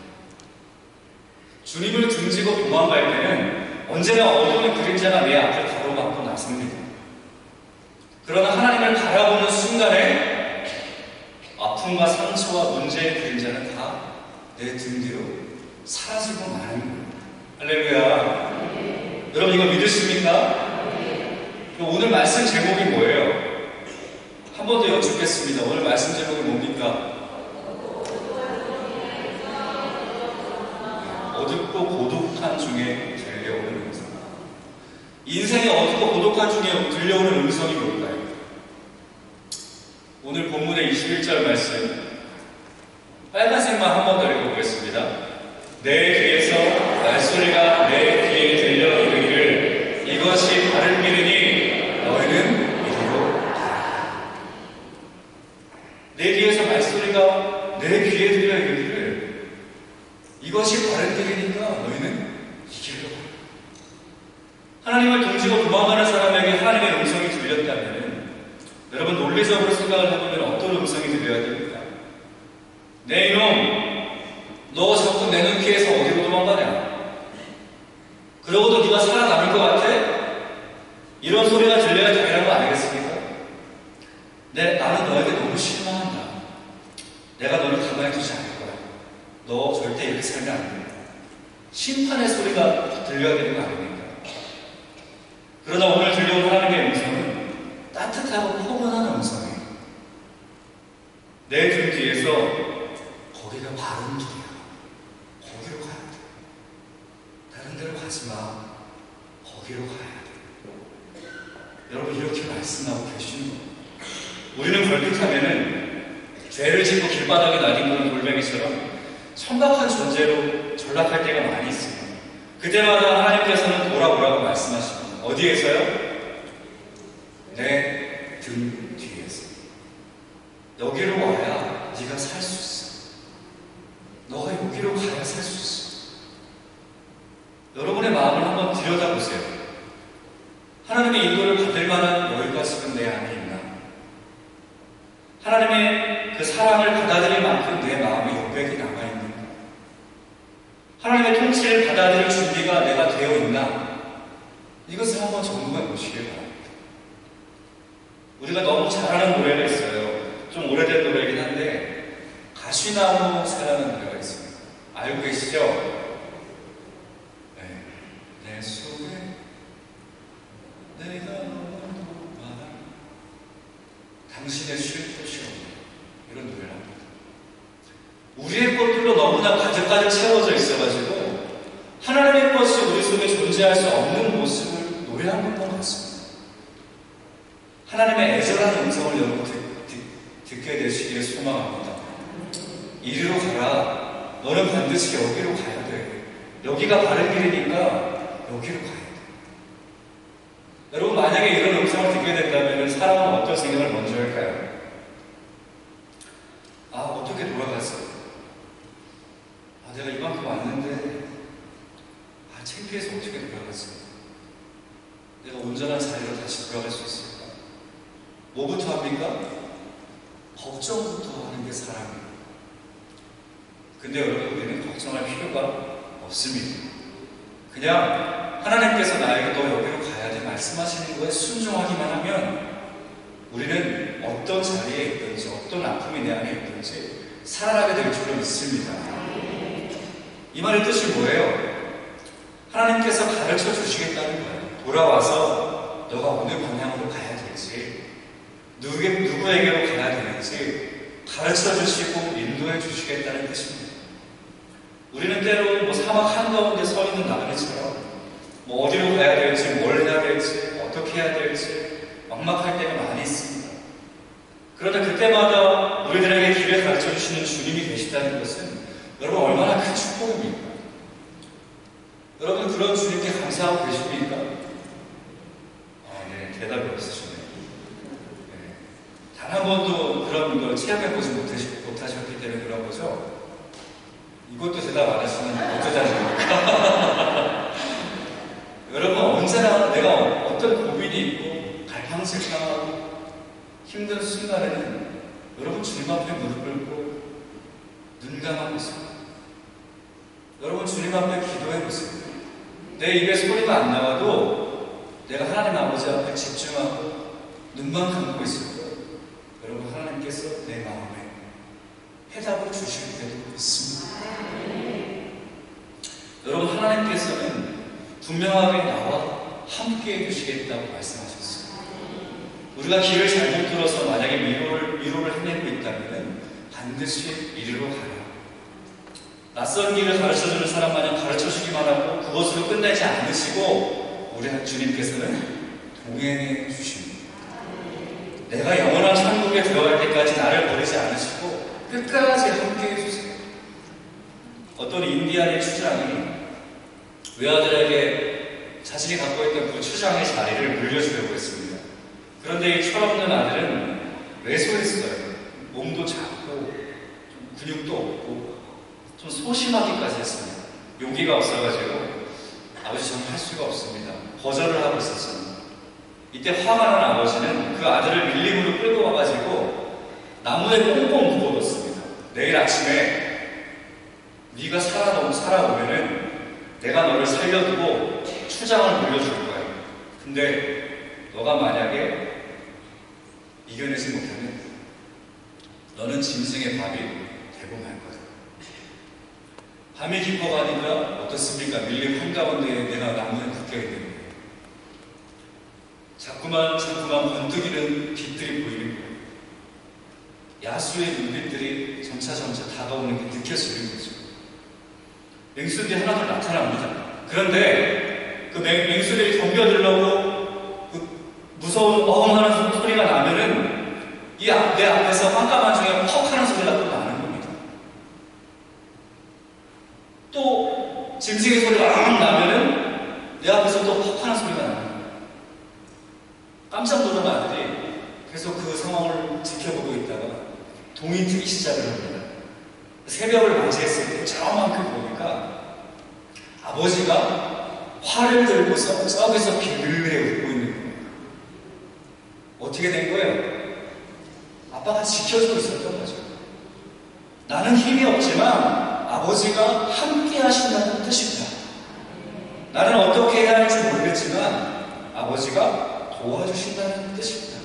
주님을 등지고 도망갈 때는 언제나 어두운 그림자가 내 앞을 가로막고 나섭니다. 그러나 하나님을 바라보는 순간에 아픔과 상처와 문제의 그림자는 다 내 등 뒤로 사라지고 마는 거예요. 할렐루야. 여러분 이거 믿으십니까? 오늘 말씀 제목이 뭐예요? 한 번 더 여쭙겠습니다. 오늘 말씀 제목이 뭡니까? 어둡고 고독한 중에 들려오는 음성. 인생의 어둡고 고독한 중에 들려오는 음성이 뭘까요? 오늘 본문의 21절 말씀 빨간색만 한 번 더 읽어보겠습니다. 내 귀에서 말소리가 내 귀에 들려 이르기를 이것이 바른 길이니 너희는 이리로 가라. 내 귀에서 말소리가 내 귀에 들려 이르기를 이것이 바른 길이니까 너희는 이 길로 가라. 하나님을 등지고 도망가는 사람에게 하나님의 음성이 들렸다면 여러분 논리적으로 생각을 해보면 어떤 음성이 들려야 됩니까? 내 이놈, 너 자꾸 내 눈길에서 어디로 도망가냐? 그러고도 네가 살아남을 것 같아? 이런 소리가 들려야 당연한 거 아니겠습니까? 나는 너에게 너무 실망한다. 내가 너를 가만히 두지 않을 거야. 너 절대 이렇게 살면 안 된다. 심판의 소리가 들려야 되는 거 아닙니까? 그러나 오늘 들려온 하나님의 음성은 따뜻하고 포근한 음성이에요. 내 등 뒤에서 거기가 바른 길이야. 거기로 가야 돼. 다른 데로 가지 마. 거기로 가야 돼. 여러분 이렇게 말씀하고 계시는 거예요. 우리는 걸핏하면은 죄를 짓고 길바닥에 나뒹구는 돌멩이처럼 천박한 존재로 전락할 때가 많이 있어요. 그때마다 하나님께서는 돌아오라고 말씀하십니다. 어디에서요? 내 등 뒤에서. 여기로 와야 네가 살 수 있어. 너가 여기로 가야 살 수 있어. 여러분의 마음을 한번 들여다보세요. 하나님의 인도를 받을 만한 여유가 지금 내 안에 있나? 하나님의 그 사랑을 받아들일 만큼 내 마음에 여백이 남아있는가? 하나님의 통치를 받아들일 준비가 내가 되어 있나? 이것을 한번 점검해 보시길 바랍니다. 우리가 너무 잘하는 노래가 있어요. 좀 오래된 노래이긴 한데 가시나무 새라는 노래가 있습니다. 알고 계시죠? 네. 내 속에 내가 너무 많아 당신의 쉴 곳이 없네. 이런 노래를 합니다. 우리의 것들로 너무나 가득가득 채워져 있어가지고 하나님의 것이 우리 속에 존재할 수 없는 모습을 노래하는 것 같습니다. 하나님의 애절한 음성을 여러분 듣게 되시기를 소망합니다. 이리로 가라. 너는 반드시 여기로 가야 돼. 여기가 바른 길이니까 여기로 가야 돼. 여러분 만약에 이런 음성을 듣게 된다면 사람은 어떤 생각을 먼저 할까요? 아, 어떻게 돌아갔어? 뭐부터 합니까? 걱정부터 하는 게 사랑이에요. 근데 여러분, 우리는 걱정할 필요가 없습니다. 그냥 하나님께서 나에게 너 여기로 가야 돼 말씀하시는 거에 순종하기만 하면 우리는 어떤 자리에 있든지 어떤 아픔이 내 안에 있든지 살아나게 될 줄로 믿습니다. 이 말의 뜻이 뭐예요? 하나님께서 가르쳐 주시겠다는 거예요. 돌아와서 너가 어느 방향으로 가야 될지, 누구에게로 가야 되는지 가르쳐 주시고 인도해 주시겠다는 뜻입니다. 우리는 때로 뭐 사막 한가운데 서 있는 나그네처럼 뭐 어디로 가야 될지, 뭘 해야 될지, 어떻게 해야 될지 막막할 때가 많이 있습니다. 그러나 그때마다 우리들에게 길을 가르쳐 주시는 주님이 계시다는 것은 여러분 얼마나 큰 축복입니까? 여러분 그런 주님께 감사하고 계십니까? 네, 대답이 없으시네요. 네. 단 한 번도 그런 걸 체험해보지 못하셨기 때문에 그런 거죠? 이것도 대답 안 하시면 어쩌자십니까? 여러분 언제나 내가 어떤 고민이 있고 갈팡질팡하고 힘든 순간에는 여러분 주님 앞에 무릎 꿇고 눈 감아보세요. 여러분 주님 앞에 기도해보세요. 내 입에 소리가 안 나와도 내가 하나님 아버지 앞에 집중하고 눈만 감고 있을 거예요. 여러분 하나님께서 내 마음에 해답을 주실 때도 있습니다. 여러분 하나님께서는 분명하게 나와 함께 해주시겠다고 말씀하셨어요. 우리가 길을 잘못 들어서 만약에 미로를 헤매고 있다면 반드시 이리로 가라. 낯선 길을 가르쳐주는 사람 마냥 가르쳐주기만 하고 그것으로 끝내지 않으시고 우리 주님께서는 동행해 주십니다. 내가 영원한 천국에 들어갈 때까지 나를 버리지 않으시고 끝까지 함께 해주세요. 어떤 인디안의 추장이 외아들에게 자신이 갖고 있던 그 추장의 자리를 물려주려고 했습니다. 그런데 이 철없는 아들은 왜소했어요. 몸도 작고 좀 근육도 없고 좀 소심하기까지 했습니다. 용기가 없어가지고 아버지 저는 할 수가 없습니다. 거절을 하고 있었습니다. 이때 화가 난 아버지는 그 아들을 밀림으로 끌고 와가지고 나무에 꽁꽁 묶어뒀습니다. 내일 아침에 네가 살아오면은 내가 너를 살려두고 추장을 물려줄 거야. 근데 너가 만약에 이겨내지 못하면 너는 짐승의 밥이 되고 말 거야. 밤이 깊어가니까 어떻습니까? 밀림 한가운데에 내가 나무에 묶여있는 거예요. 자꾸만 번뜩이는 빛들이 보이는 거예요. 야수의 눈빛들이 점차 다가오는 게 느껴지는 거죠. 맹수들이 하나둘 나타납니다. 그런데 그 맹수들이 덤벼들려고 그 무서운 어흥하는 소리가 나면은 내 앞에서 깜깜한 중에 퍽 하는 소리가 또 나는 겁니다. 또 짐승의 소리가 앙 나면은 내 앞에서 또 퍽 하는 소리가 나는 겁니다. 깜짝 놀란 아들이 계속 그 상황을 지켜보고 있다가 동이 트기 시작을 합니다. 새벽을 맞이했을 때 저만큼 보니까 아버지가 활을 들고서 저기서 비밀리에 웃고 있는 거예요. 어떻게 된 거예요? 아빠가 지켜주고 있었던 거죠. 나는 힘이 없지만 아버지가 함께 하신다는 뜻입니다. 나는 어떻게 해야 할지 모르겠지만 아버지가 도와주신다는 뜻입니다.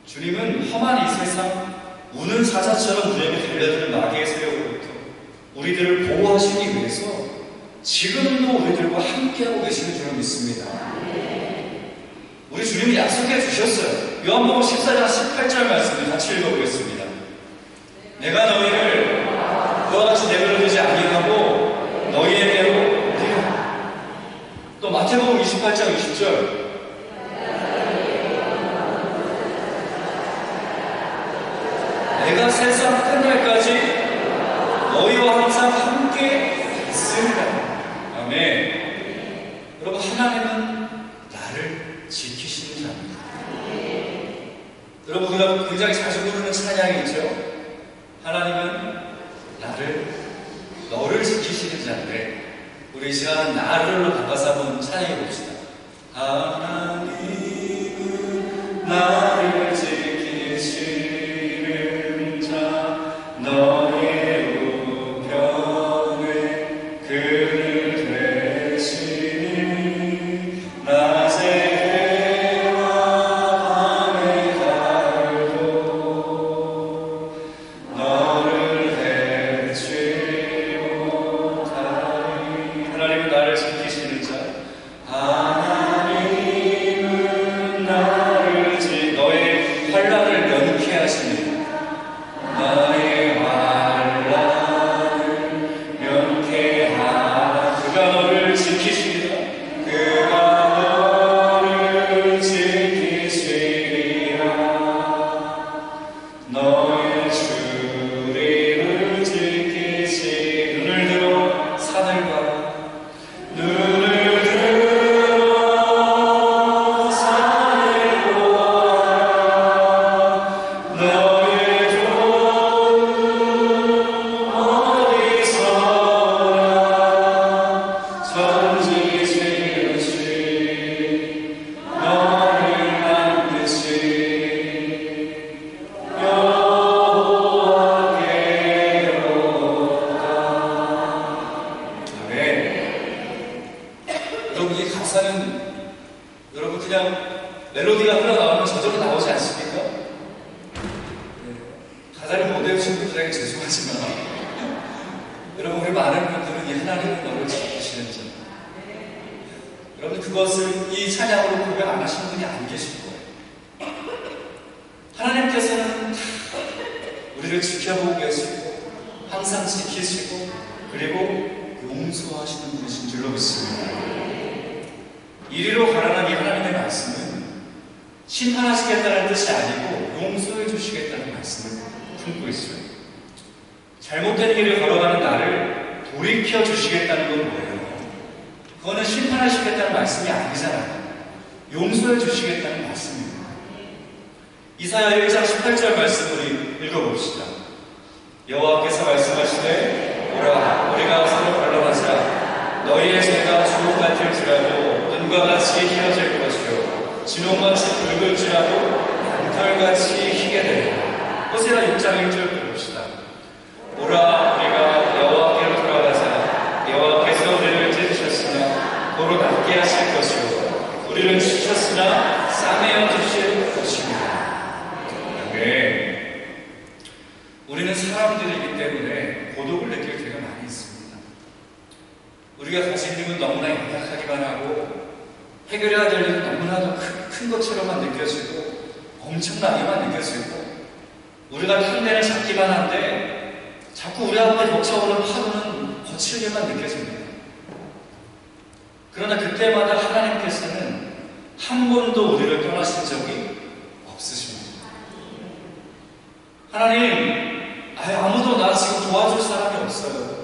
주님은 험한 이 세상 우는 사자처럼 우리에게 달려드는 마귀의 세력으로부터 우리들을 보호하시기 위해서 지금도 우리들과 함께하고 계시는 줄로 믿습니다. 우리 주님이 약속해 주셨어요. 요한복음 14장 18절 말씀을 같이 읽어보겠습니다. 내가 너희를 그와 같이 내버려두지 아니하고 너희에게로 오리라. 또 마태복음 28장 20절 내가 세상 끝날까지 너희와 항상 함께 있으리라. 아멘. 여러분 하나님은 나를 지키시는 자입니다. 여러분 우리가 굉장히 자주 부르는 찬양이 있죠. 하나님은 너를 지키시는 자인데 우리 이 시간은 나를로 바꿔서 한번 찬양해 봅시다. 하나님은 나를 지키시는 자 너의 우편에 그를 대신이 낮의 해와 밤의 달도 너를 대치 못하리. 하나님은 나를 지키시는 자 하나님은 나를 너의 환난을 면케하시니 나의 환난을 면케하라. 그가 너를 지키시리라. 그가 너를 지키시리라. 너의 주리를 지키시. 눈을 들어 산을 봐라. 눈을 들어 산을 보아라. 너의 종 어디서나 천지 지으신 너를 만드신 여호와께로다. 아멘. 여러분, 이 가사는 여러분 그냥 멜로디가 흘러나오면 저절로 나오지 않습니까? 가사를 못 외우신 분들에게 죄송하지만 여러분, 우리 많은 분들은 이 하나님은 너를 지키시는 자, 여러분 그것을 이 찬양으로 고백 안 하시는 분이 안 계실 거예요. 하나님께서는 우리를 지켜보고 계시고 항상 지키시고 그리고 용서하시는 분이신 줄로 믿습니다. 이리로 가라는 이 하나님의 말씀은 심판하시겠다는 뜻이 아니고 용서해 주시겠다는 말씀을 품고 있어요. 잘못된 길을 걸어가는 나를 돌이켜 주시겠다는 건 뭐예요? 그거는 심판하시겠다는 말씀이 아니잖아요. 용서해 주시겠다는 말씀입니다. 이사야 1장 18절 말씀을 읽어봅시다. 여호와께서 말씀하시되 오라 우리가 서로 변론하자. 너희의 죄가 주옥 같을지라도 눈과 같이 희어질 것이요 진홍같이 붉을지라도 양털같이 희게 되리라. 호세아 6장 1절 봅시다. 오라 우리가 여호와께로 돌아가자. 여호와께서 우리를 찢으셨으나 도로 낫게 하실 것이요 우리를 치셨으나 싸매어 주실 것입니다. 네. 우리는 사람들이기 때문에 고독을 느낄 때가 많이 있습니다. 우리가 가진 힘은 너무나 연약하기만 하고 해결해야 될 일은 너무나도 큰 것처럼만 느껴지고 엄청나게만 느껴지고 우리가 탕대를 잡기만 한데 자꾸 우리 앞에 벅차오르는 파도는 거칠 일만 느껴집니다. 그러나 그때마다 하나님께서는 한 번도 우리를 떠나신 적이 없으십니다. 하나님, 아무도 나 지금 도와줄 사람이 없어요.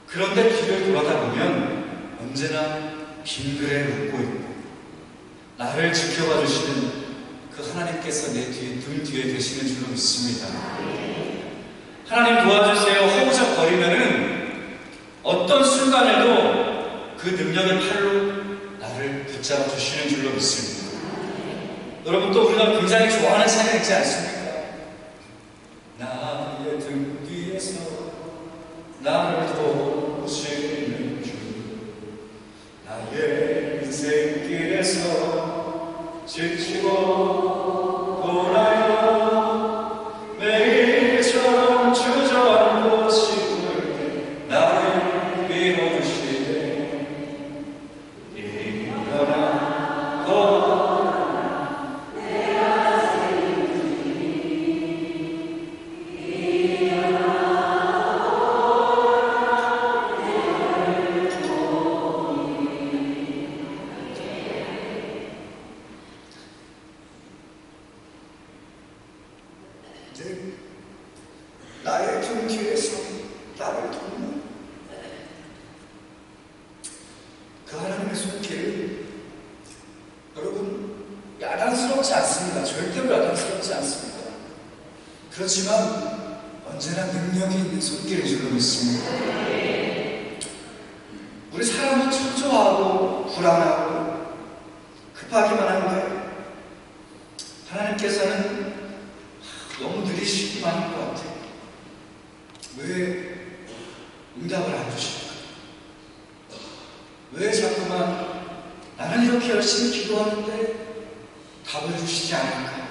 그런데 길을 돌아다 보면 언제나 빙그레 웃고 있고 나를 지켜봐 주시는 그 하나님께서 내 뒤에, 등 뒤에 계시는 줄로 믿습니다. 하나님 도와주세요 허우적거리면은 어떤 순간에도 그 능력의 팔로 나를 붙잡아 주시는 줄로 믿습니다. 여러분, 또 우리가 굉장히 좋아하는 찬양 있지 않습니까? 나의 등 뒤에서 나를 도우시는 주, 나의 인생길에서 지치고 돌아요 매일처럼 주저앉고 싶을 때 나를 밀어주시네. 일어나 걸어라 내가 생기니 일어나 걸어라 내를 도우니. 나의 등 뒤에서 나를 돕는 그 하나님의 손길을 여러분 야단스럽지 않습니다. 절대로 야단스럽지 않습니다. 그렇지만 언제나 능력이 있는 손길을 줄로 믿습니다. 우리 사람은 초조하고 불안하고 급하기만 한데 하나님께서는 너무 느리시기만 한 것 같아요. 왜 응답을 안 주실까? 왜 자꾸만 나는 이렇게 열심히 기도하는데 답을 주시지 않을까?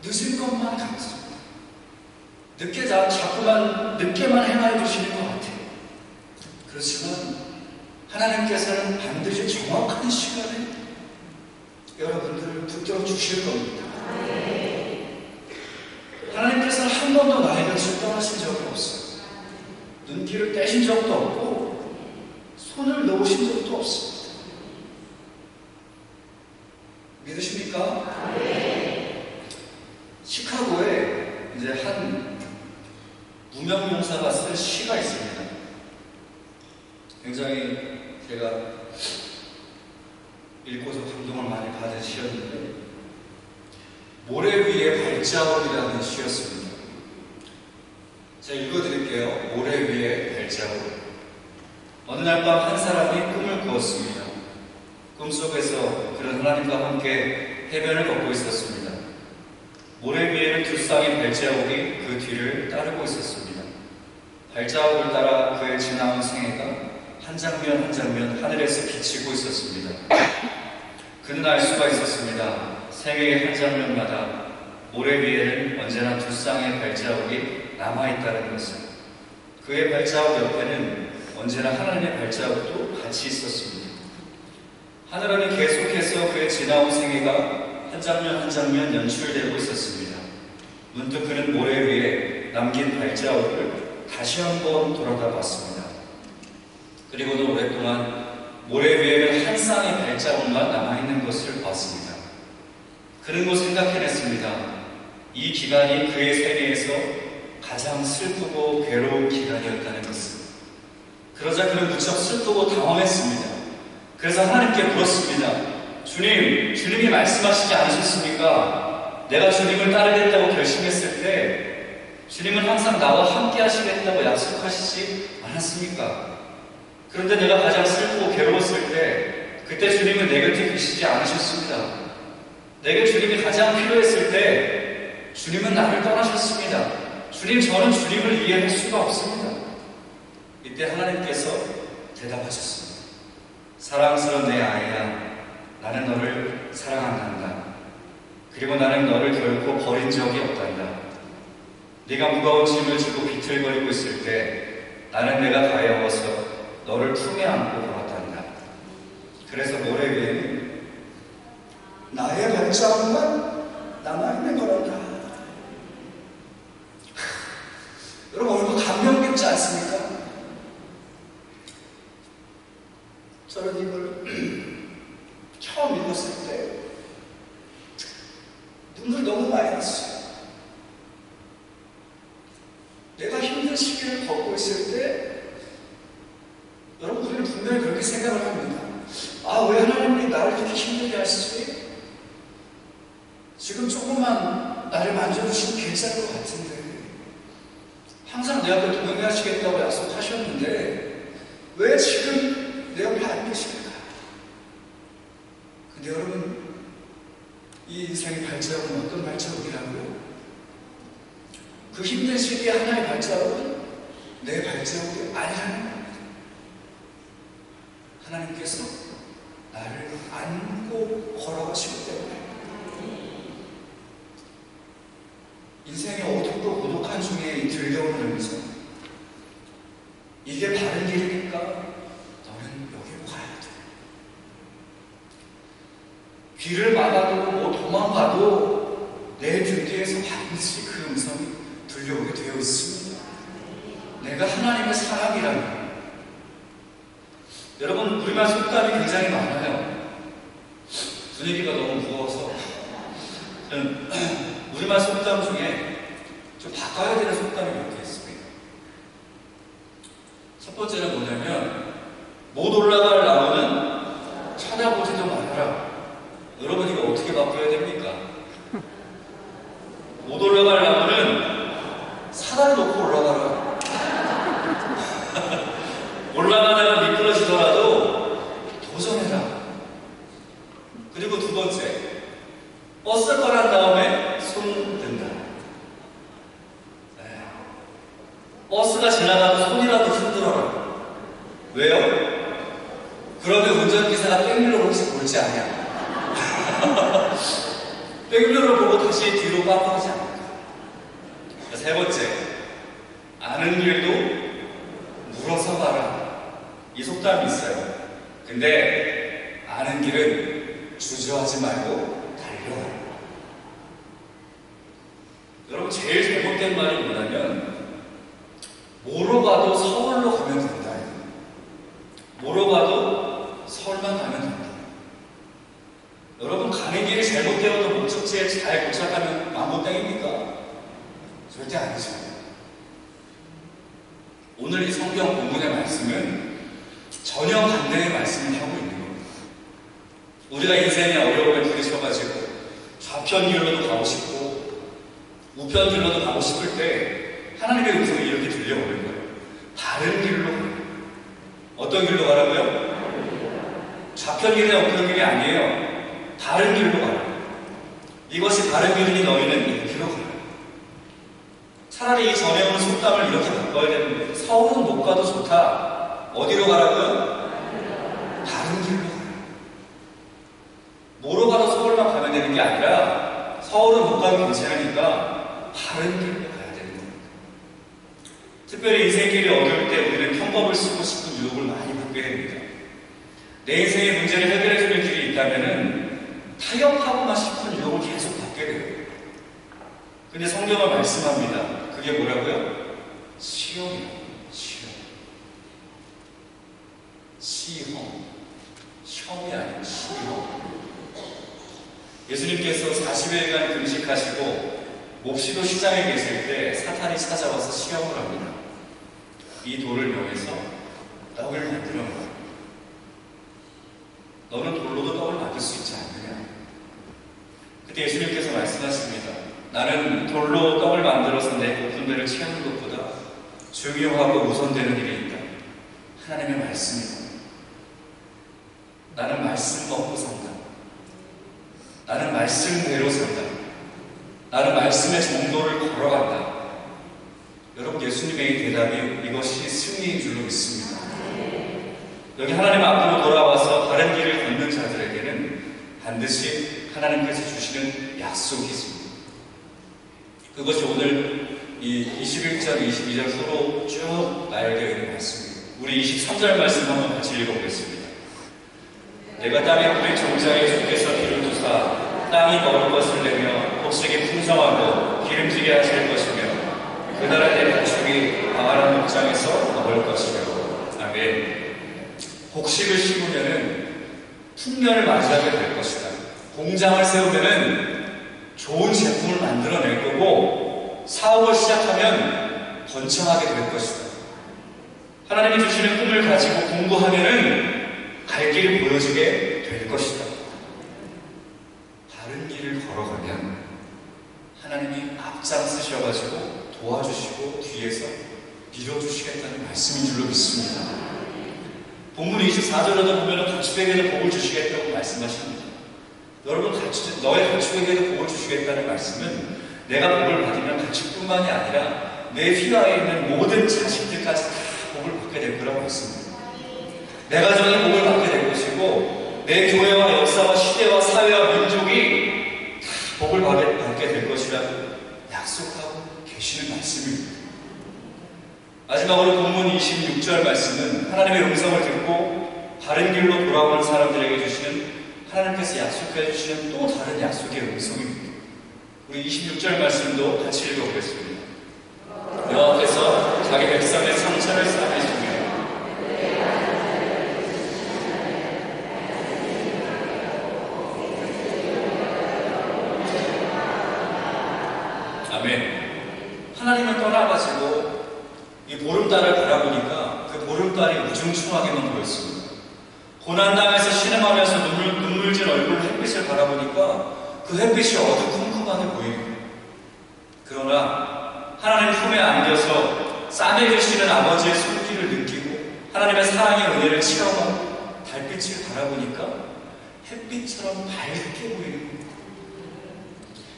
늦은 것만 같습니다. 자꾸만 늦게만 행하여 주시는 것 같아요. 그렇지만 하나님께서는 반드시 정확한 시간에 여러분들을 붙들어 주실 겁니다. 하나님께서는 한 번도 나의 곁을 떠나신 적이 없어요. 눈길을 떼신 적도 없고 손을 놓으신 적도 없습니다. 믿으십니까? 시카고에 이제 한 무명용사가 쓴 시가 있습니다. 굉장히 제가 읽고서 감동을 많이 받은 시였는데, 모래 위의 발자국이라는 시였습니다. 제가 읽어드릴게요. 모래 위의 발자국. 어느 날 밤 한 사람이 꿈을 꾸었습니다. 꿈속에서 그는 하나님과 함께 해변을 걷고 있었습니다. 모래 위에는 두 쌍의 발자국이 그 뒤를 따르고 있었습니다. 발자국을 따라 그의 지나온 생애가 한 장면 한 장면 하늘에서 비치고 있었습니다. 그는 알 수가 있었습니다. 생애의 한 장면마다 모래 위에는 언제나 두 쌍의 발자국이 남아있다는 것을. 그의 발자국 옆에는 언제나 하나님의 발자국도 같이 있었습니다. 하늘에는 계속해서 그의 지나온 생애가 한 장면 한 장면 연출되고 있었습니다. 문득 그는 모래 위에 남긴 발자국을 다시 한번 돌아다 봤습니다. 그리고도 오랫동안 모래 위에는 한 쌍의 발자국만 남아있는 것을 봤습니다. 그는 곧 생각해냈습니다. 이 기간이 그의 생애에서 가장 슬프고 괴로운 기간이었다는 것을. 그러자 그는 무척 슬프고 당황했습니다. 그래서 하나님께 물었습니다. 주님이 말씀하시지 않으셨습니까? 내가 주님을 따르겠다고 결심했을 때 주님은 항상 나와 함께 하시겠다고 약속하시지 않았습니까? 그런데 내가 가장 슬프고 괴로웠을 때 그때 주님은 내 곁에 계시지 않으셨습니다. 내게 주님이 가장 필요했을 때 주님은 나를 떠나셨습니다. 저는 주님을 이해할 수가 없습니다. 이때 하나님께서 대답하셨습니다. 사랑스러운 내 아이야, 나는 너를 사랑한단다. 그리고 나는 너를 결코 버린 적이 없단다. 네가 무거운 짐을 지고 비틀거리고 있을 때 나는 내가 가여워서 너를 품에 안고 걸었단다. 그래서 모래 위에는 나의 발자국만 남아있는 거란다. 여러분, 얼마나 감명 깊지 않습니까? 저는 이걸 처음 읽었을 때 눈물 너무 많이 났어요. 내가 힘든 시기를 걷고 있을 때 여러분, 우리는 분명히 그렇게 생각을 합니다. 왜 하나님이 나를 이렇게 힘들게 하시지? 지금 조금만 나를 만져주시면 괜찮을 것 같은데, 항상 내 앞에 동행하시겠다고 약속하셨는데 왜 지금 내 옆에 안 계실까? 근데 여러분, 이 인생의 발자국은 어떤 발자국이라고요? 그 힘든 시기에 하나의 발자국은 내 발자국이 아니라는 겁니다. 하나님께서 나를 안고 걸어가시기 때문에 인생의 어둡고 고독한 중에 들려오는 음성, 이게 바른 길이니까 너는 여기로 가야 돼. 길을 막아도 도망가도 내 등 뒤에서 반드시 그 음성이 들려오게 되어 있습니다. 내가 하나님의 사랑이라는. 여러분, 우리말 속담이 굉장히 많아요. 분위기가 너무 무거워서 우리말 속담 중에 좀 바꿔야 되는 속담이 몇 개 있습니다. 첫 번째는 뭐냐면, 못 올라갈 나무는 찾아보지도 말아라. 여러분, 이거 어떻게 바꿔야 됩니까? 못 올라갈 나무는 사다리 놓고 올라가라. 올라가다가 미끄러지더라도 도전해라. 그리고 두 번째, 버스 거라 출발한 다음에 손 든다. 네. 버스가 지나가도 손이라도 흔들어라. 왜요? 그러면 운전기사가 백밀러로 혹시 볼지 아냐? 백밀러를 보고 다시 뒤로 빠꾸하지 않을까? 세 번째, 아는 일도 물어서 가라. 이 속담이 있어요. 근데 아는 길은 주저하지 말고 달려가라. 여러분, 제일 잘못된 말이 뭐냐면 뭐로 가도 서울로 가면 된다. 뭐로 가도 서울만 가면 된다. 여러분, 가는 길이 잘못되어도 목적지에 잘 도착하면 만보땡입니까? 절대 아니죠. 오늘 이 성경 본문의 말씀은 전혀 반대의 말씀을 하고 있는 겁니다. 우리가 인생의 어려움에 부딪혀가지고 좌편 길로도 가고 싶고 우편 길로도 가고 싶을 때 하나님의 음성이 이렇게 들려오는 거예요. 다른 길로 가라. 어떤 길로 가라고요? 좌편 길이나 우편 길이 아니에요. 다른 길로 가라. 이것이 다른 길이니 너희는 이 길로 가라. 차라리 이 전에 오는 속담을 이렇게 바꿔야 되는데 서울은 못 가도 좋다. 어디로 가라고요? 다른 길로 가라. 뭐로 가도 서울만 가면 되는 게 아니라 서울은 못 가도 괜찮으니까 다른 길로 가야 되는 겁니다. 특별히 인생길이 어려울 때 우리는 편법을 쓰고 싶은 유혹을 많이 받게 됩니다. 내 인생의 문제를 해결해주는 길이 있다면 타협하고만 싶은 유혹을 계속 받게 돼요. 근데 성경은 말씀합니다. 그게 뭐라고요? 시험이에요. 시험. 시험이 아니고 시험. 예수님께서 40일간 금식하시고 몹시도 시장에 계실 때 사탄이 찾아와서 시험을 합니다. 이 돌을 명해서 떡을 만들어 먹어. 너는 돌로도 떡을 만들 수 있지 않느냐? 그때 예수님께서 말씀하십니다. 나는 돌로 떡을 만들어서 내 고픈 배를 채우는 것보다 중요하고 우선되는 일이 있다. 하나님의 말씀이다. 나는 말씀 먹고 산다. 나는 말씀대로 산다. 나는 말씀의 정도를 걸어간다. 여러분, 예수님의 이 대답이 이것이 승리인 줄로 믿습니다. 여기 하나님 앞으로 돌아와서 다른 길을 걷는 자들에게는 반드시 하나님께서 주시는 약속이 있습니다. 그것이 오늘 이 21절, 22절 서로 쭉 나열되어 있는 말씀입니다. 우리 23절 말씀 한번 같이 읽어보겠습니다. 내가 땅에 뿌린 정자에 주께서 비를 두사 땅이 먹을 것을 내며 곡식이 풍성하고 기름지게 하실 것이며 그날에 내 가축이 방아란 목장에서 먹을 것이며. 아멘. 곡식을 심으면은 풍년을 맞이하게 될 것이다. 공장을 세우면은 좋은 제품을 만들어낼 거고 사업을 시작하면 번창하게 될 것이다. 하나님이 주시는 꿈을 가지고 공부하면은 갈 길을 보여주게 될 것이다. 다른 길을 걸어가면 하나님이 앞장서셔가지고 도와주시고 뒤에서 밀어주시겠다는 말씀인 줄로 믿습니다. 본문 24절에도 보면 가축에게도 복을 주시겠다고 말씀하십니다. 여러분, 너의 가축에게도 복을 주시겠다는 말씀은 내가 복을 받으면 가축뿐만이 아니라 내 휘하에 있는 모든 자식들까지 다 복을 받게 될 거라고 믿습니다. 내 가정이 복을 받게 될 것이고 내 교회와 역사와 시대와 사회와 민족이 다 복을 받게 될 것이라고 약속하고 계시는 말씀입니다. 마지막으로 본문 26절 말씀은 하나님의 음성을 듣고 다른 길로 돌아오는 사람들에게 주시는 하나님께서 약속해 주시는 또 다른 약속의 음성입니다. 우리 26절 말씀도 같이 읽어보겠습니다. 여호와께서 자기 백성의 상처를 싸매시며 아멘. 하나님을 떠나가지고 이 보름달을 바라보니까 그 보름달이 우중충하게만 보였습니다. 고난당에서 신음하면서 눈물진 얼굴 햇빛을 바라보니까 그 햇빛이 어두컴컴하게 보입니다. 그러나 하나님 품에 안겨서 싸매주시는 아버지의 손길을 느끼고 하나님의 사랑의 은혜를 체험하고 달빛을 바라보니까 햇빛처럼 밝게 보이는 겁니다.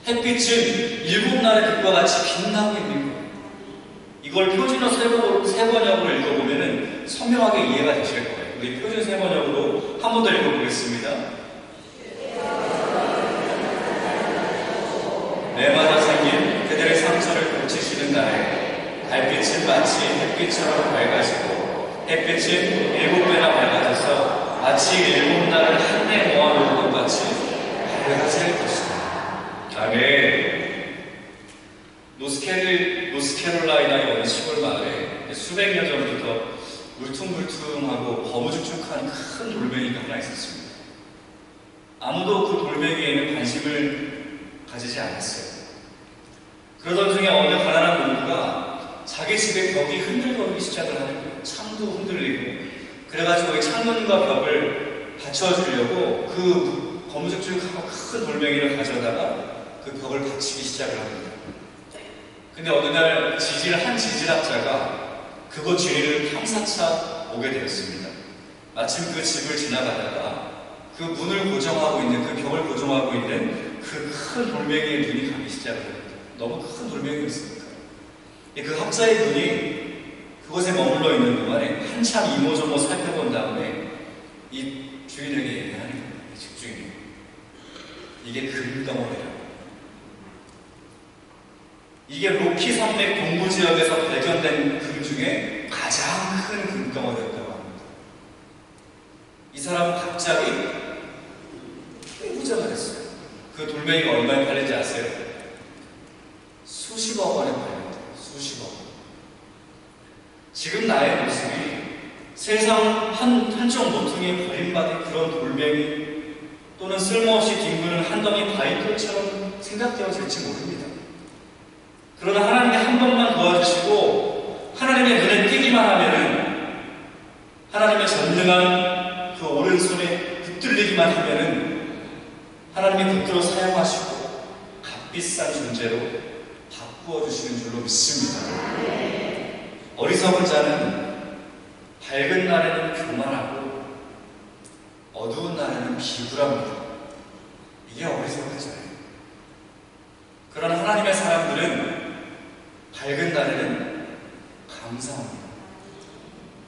햇빛은 7날의 빛과 같이 빛나고 있는 거예요. 이걸 표준어 세번역으로 읽어보면 선명하게 이해가 되실 거예요. 우리 표준 세번역으로 한 번 더 읽어보겠습니다. 매마다 생긴 그들의 상처를 고치시는 날에 달빛은 마치 햇빛처럼 밝아지고 햇빛은 7배나 밝아져서 마치 7날을 한데 모아놓은 것 같이 밝아질 것이다. 아멘. 노스캐롤라이나의 어느 시골 마을에 수백 년 전부터 울퉁불퉁하고 거무죽죽한 큰 돌멩이가 하나 있었습니다. 아무도 그 돌멩이에는 관심을 가지지 않았어요. 그러던 중에 어느 가난한 농부가 자기 집의 벽이 흔들거리기 시작을 하는 거예요. 창도 흔들리고. 그래가지고 이 창문과 벽을 받쳐주려고 그 거무죽죽하고 큰 돌멩이를 가져다가 그 벽을 받치기 시작을 합니다. 근데 어느 날 한 지질학자가 그곳 주위를 탐사차 오게 되었습니다. 마침 그 집을 지나가다가 그 문을 고정하고 있는, 그 벽을 고정하고 있는 그 큰 돌멩이에 눈이 가기 시작을 합니다. 너무 큰 돌멩이였으니까. 그 학자의 눈이 그곳에 머물러 있는 동안에 한참 이모저모 살펴본 다음에 이 주인에게 얘기하는 거예요. 이 집주인이. 이게 금덩어리라고. 이게 로키 산맥 동부 지역에서 발견된 금 중에 가장 큰 금덩어리였다고 합니다. 이 사람은 갑자기 회부자가 됐어요. 그 돌멩이가 얼마에 팔린지 아세요? 수십억 원에 팔렸대요. 수십억 원. 지금 나의 모습이 세상 한쪽 모퉁이에 버림받은 그런 돌멩이 또는 쓸모없이 뒹구는 한 덩이 바위돌처럼 생각되어질지 모릅니다. 그러나 하나님이 한 번만 도와주시고 하나님의 눈에 띄기만 하면은, 하나님의 전능한 그 오른손에 붙들리기만 하면은 하나님이 그대로 사용하시고 값비싼 존재로 바꾸어 주시는 줄로 믿습니다. 어리석은 자는 밝은 날에는 교만하고 어두운 날에는 비굴합니다. 이게 어리석은 자예요. 그러나 하나님의 사람들은 밝은 날에는 감사합니다.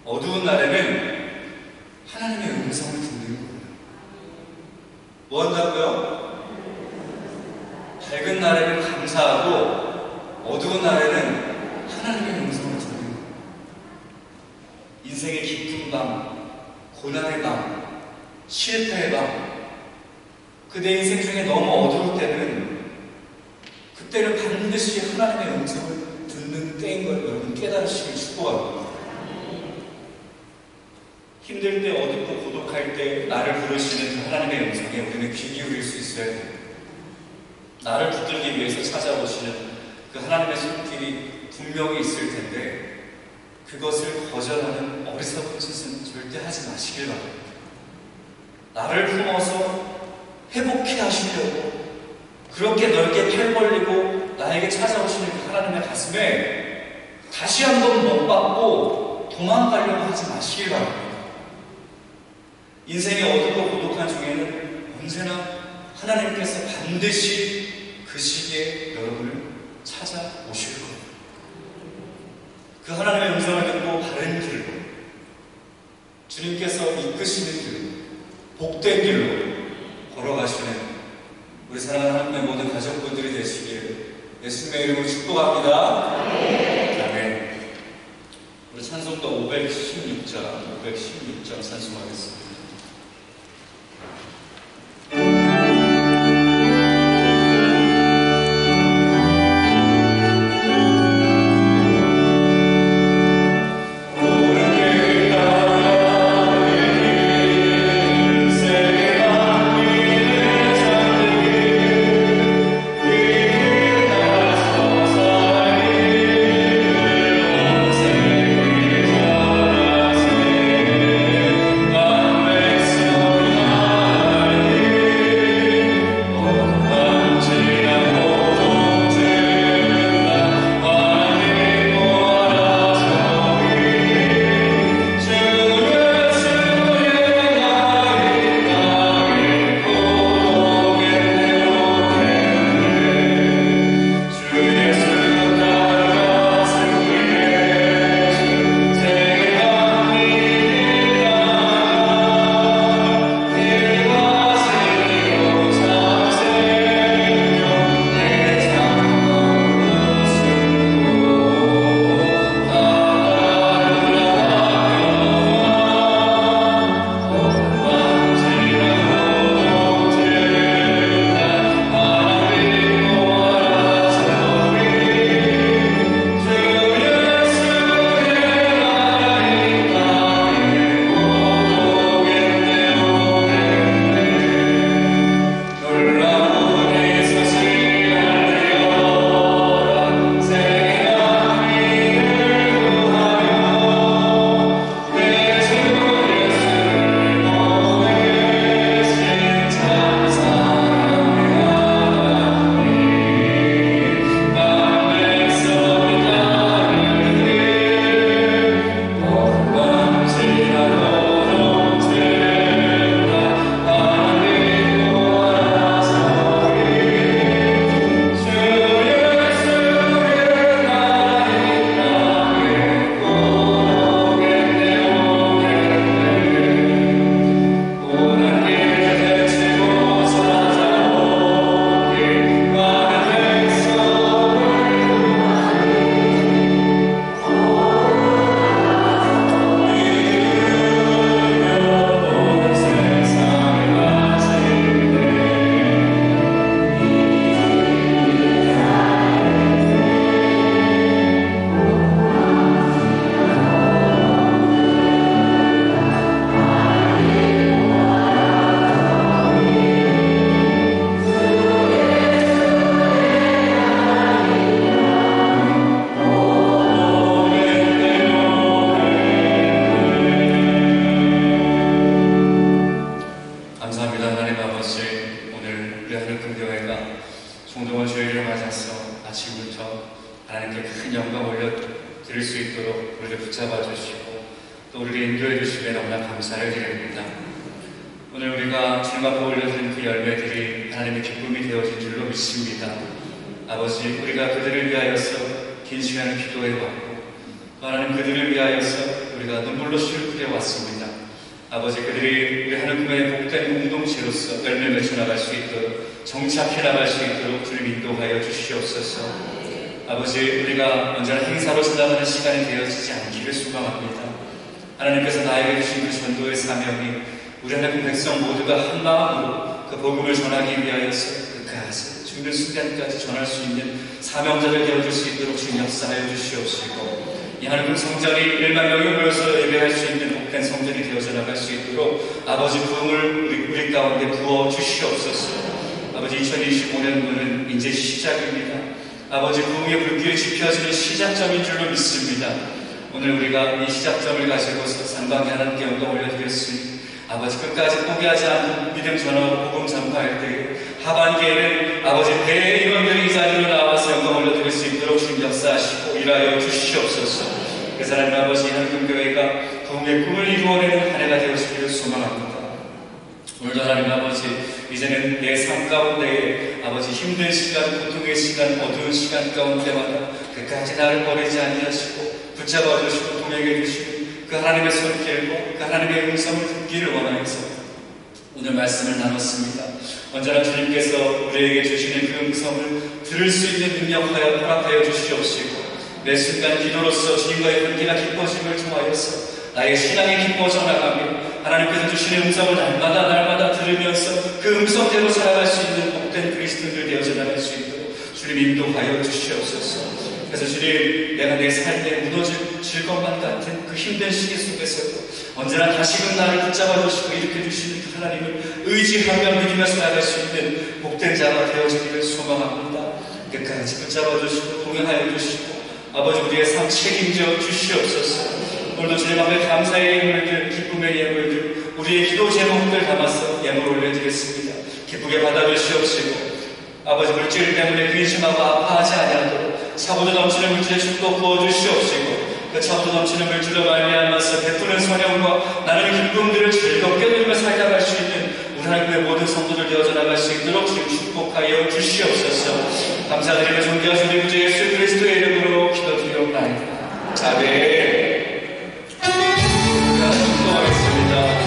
어두운 날에는 하나님의 음성을 듣는 거예요. 뭐 한다고요? 밝은 날에는 감사하고 어두운 날에는 하나님의 음성을 듣는 거예요. 인생의 깊은 밤, 고난의 밤, 실패의 밤, 그대 인생 중에 너무 어두울 때는 그때는 반드시 하나님의 음성을 듣는 때인 걸 여러분 깨달으시길 축복합니다. 힘들 때, 어둡고 고독할 때 나를 부르시는 그 하나님의 음성에 우리는 귀 기울일 수 있어야 돼요. 나를 붙들기 위해서 찾아오시는 그 하나님의 손길이 분명히 있을 텐데 그것을 거절하는 어리석은 짓은 절대 하지 마시길 바랍니다. 나를 품어서 회복해 하시려고 그렇게 넓게 팔 벌리고 나에게 찾아오시는 그 하나님의 가슴에 다시 한번 못 받고 도망가려고 하지 마시길 바랍니다. 인생의 어둡고 고독한 중에는 언제나 하나님께서 반드시 그 시기에 여러분을 찾아오실 거예요. 그 하나님의 음성을 듣고 바른 길로, 주님께서 이끄시는 길로, 복된 길로 걸어가시는 우리 사랑하는 하나님의 모든 가족분들이 되시길 예수님의 이름으로 축복합니다. 아멘. 우리 찬송가 516장 찬송하겠습니다. 나 통해서 아침부터 하나님께 큰 영광 올려드릴 수 있도록 우리를 붙잡아 주시고 또 우리를 인도해 주시면 너무나 감사를 드립니다. 오늘 우리가 주님 앞에 올려드린 그 열매들이 하나님의 기쁨이 되어진 줄로 믿습니다. 아버지, 우리가 그들을 위하여서 긴 시간을 기도해왔고 하나님 그들을 위하여서 우리가 눈물로 씨를 뿌려왔습니다. 아버지, 그들이 우리 하나님의 복된 공동체로서 열매 맺혀 나갈 수 있도록 정착해 나갈 수 있도록 주님 인도하여 주시옵소서. 아버지, 우리가 언제나 행사로 살아가는 시간이 되어지지 않기를 소망합니다. 하나님께서 나에게 주신 그 전도의 사명이 우리 하나님 백성 모두가 한 마음으로 그 복음을 전하기 위하여서 끝까지 죽는 순간까지 전할 수 있는 사명자를 되어줄 수 있도록 주님 역사하여 주시옵시고 이 하나님 성전이 1만 명이 모여서 예배할 수 있는 복된 성전이 되어져 나갈 수 있도록 아버지 부흥을 우리 가운데 부어 주시옵소서. 아버지, 2025년도는 이제 시작입니다. 아버지, 부흥의 불길이 지펴지는 시작점인 줄로 믿습니다. 오늘 우리가 이 시작점을 가지고서 상방에 하나님께 영광 올려드렸으니 아버지 끝까지 포기하지 않고 믿음 전하고 복음 전파할 때 하반기에는 아버지 배의 임원들이 이 자리로 나와서 영광 올려드릴 수 있도록 주님 역사하시고 일하여 주시옵소서. 그래서 하나님 아버지, 하나님 교회가 부흥의 꿈을 이루어내는 한 해가 되어지기를 소망합니다. 오늘도 하나님 아버지, 이제는 내 삶 가운데에 아버지 힘든 시간, 고통의 시간, 어두운 시간 가운데마다 끝까지 나를 버리지 아니하시고 붙잡아 주시고 동행해 주시고 그 하나님의 손길과 그 하나님의 음성을 듣기를 원하여서 오늘 말씀을 나눴습니다. 언제나 주님께서 우리에게 주시는 그 음성을 들을 수 있는 능력하여 허락하여 주시옵시고 매 순간 기도로서 주님과의 관계가 깊어짐을 통하여서 나의 신앙이 깊어져 나가며 하나님께서 주시는 음성을 날마다 들으면서 그 음성대로 살아갈 수 있는 복된 그리스도인들 되어져 나갈 수 있도록 주님 인도하여 주시옵소서. 그래서 주님, 내가 내 삶에 무너질 것만 같은 그 힘든 시기 속에서도 언제나 다시금 나를 붙잡아 주시고 일으켜 주시는 그 하나님을 의지하며 믿으면서 나갈 수 있는 복된 자가 되어지기를 소망합니다. 끝까지 붙잡아 주시고 동행하여 주시고 아버지, 우리의 삶 책임져 주시옵소서. 오늘도 주님 앞에 감사의 예물들, 기쁨의 예물들, 우리의 기도 제목들 담아서 예물 올려드리겠습니다. 기쁘게 받아주시옵시고 아버지, 물질 때문에 근심하고 아파하지 아니하도록 차고도 넘치는 물질의 축복 부어주시옵시고 그 차고도 넘치는 물질로 말미암아서 베푸는 성령과 나는 기쁨들을 즐겁게 누리며 살아갈 수 있는 우리 하나님의 모든 성도들 되어져 나갈 수 있도록 주님 축복하여 주시옵소서. 감사드리며 존귀하신 우리 구주 예수 그리스도의 이름으로 기도드리옵나이다. 아멘. 축복하겠습니다.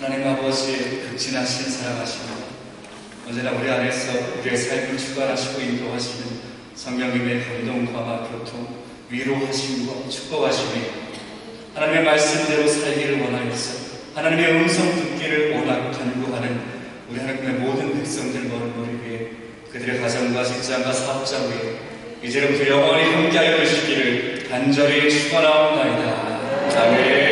하나님 아버지의 극진하신 사랑하심과 언제나 우리 안에서 우리의 삶을 주관하시고 인도하시는 성령님의 감동과 교통, 위로하심과 축복하심이 하나님의 말씀대로 살기를 원하여서 하나님의 음성 듣기를 원하고 간구하는 우리 하나님의 모든 백성들 머리 위에 그들의 가정과 직장과 사업장 위에 이제부터 영원히 함께하여 주시기를 간절히 축원하옵나이다. 아멘.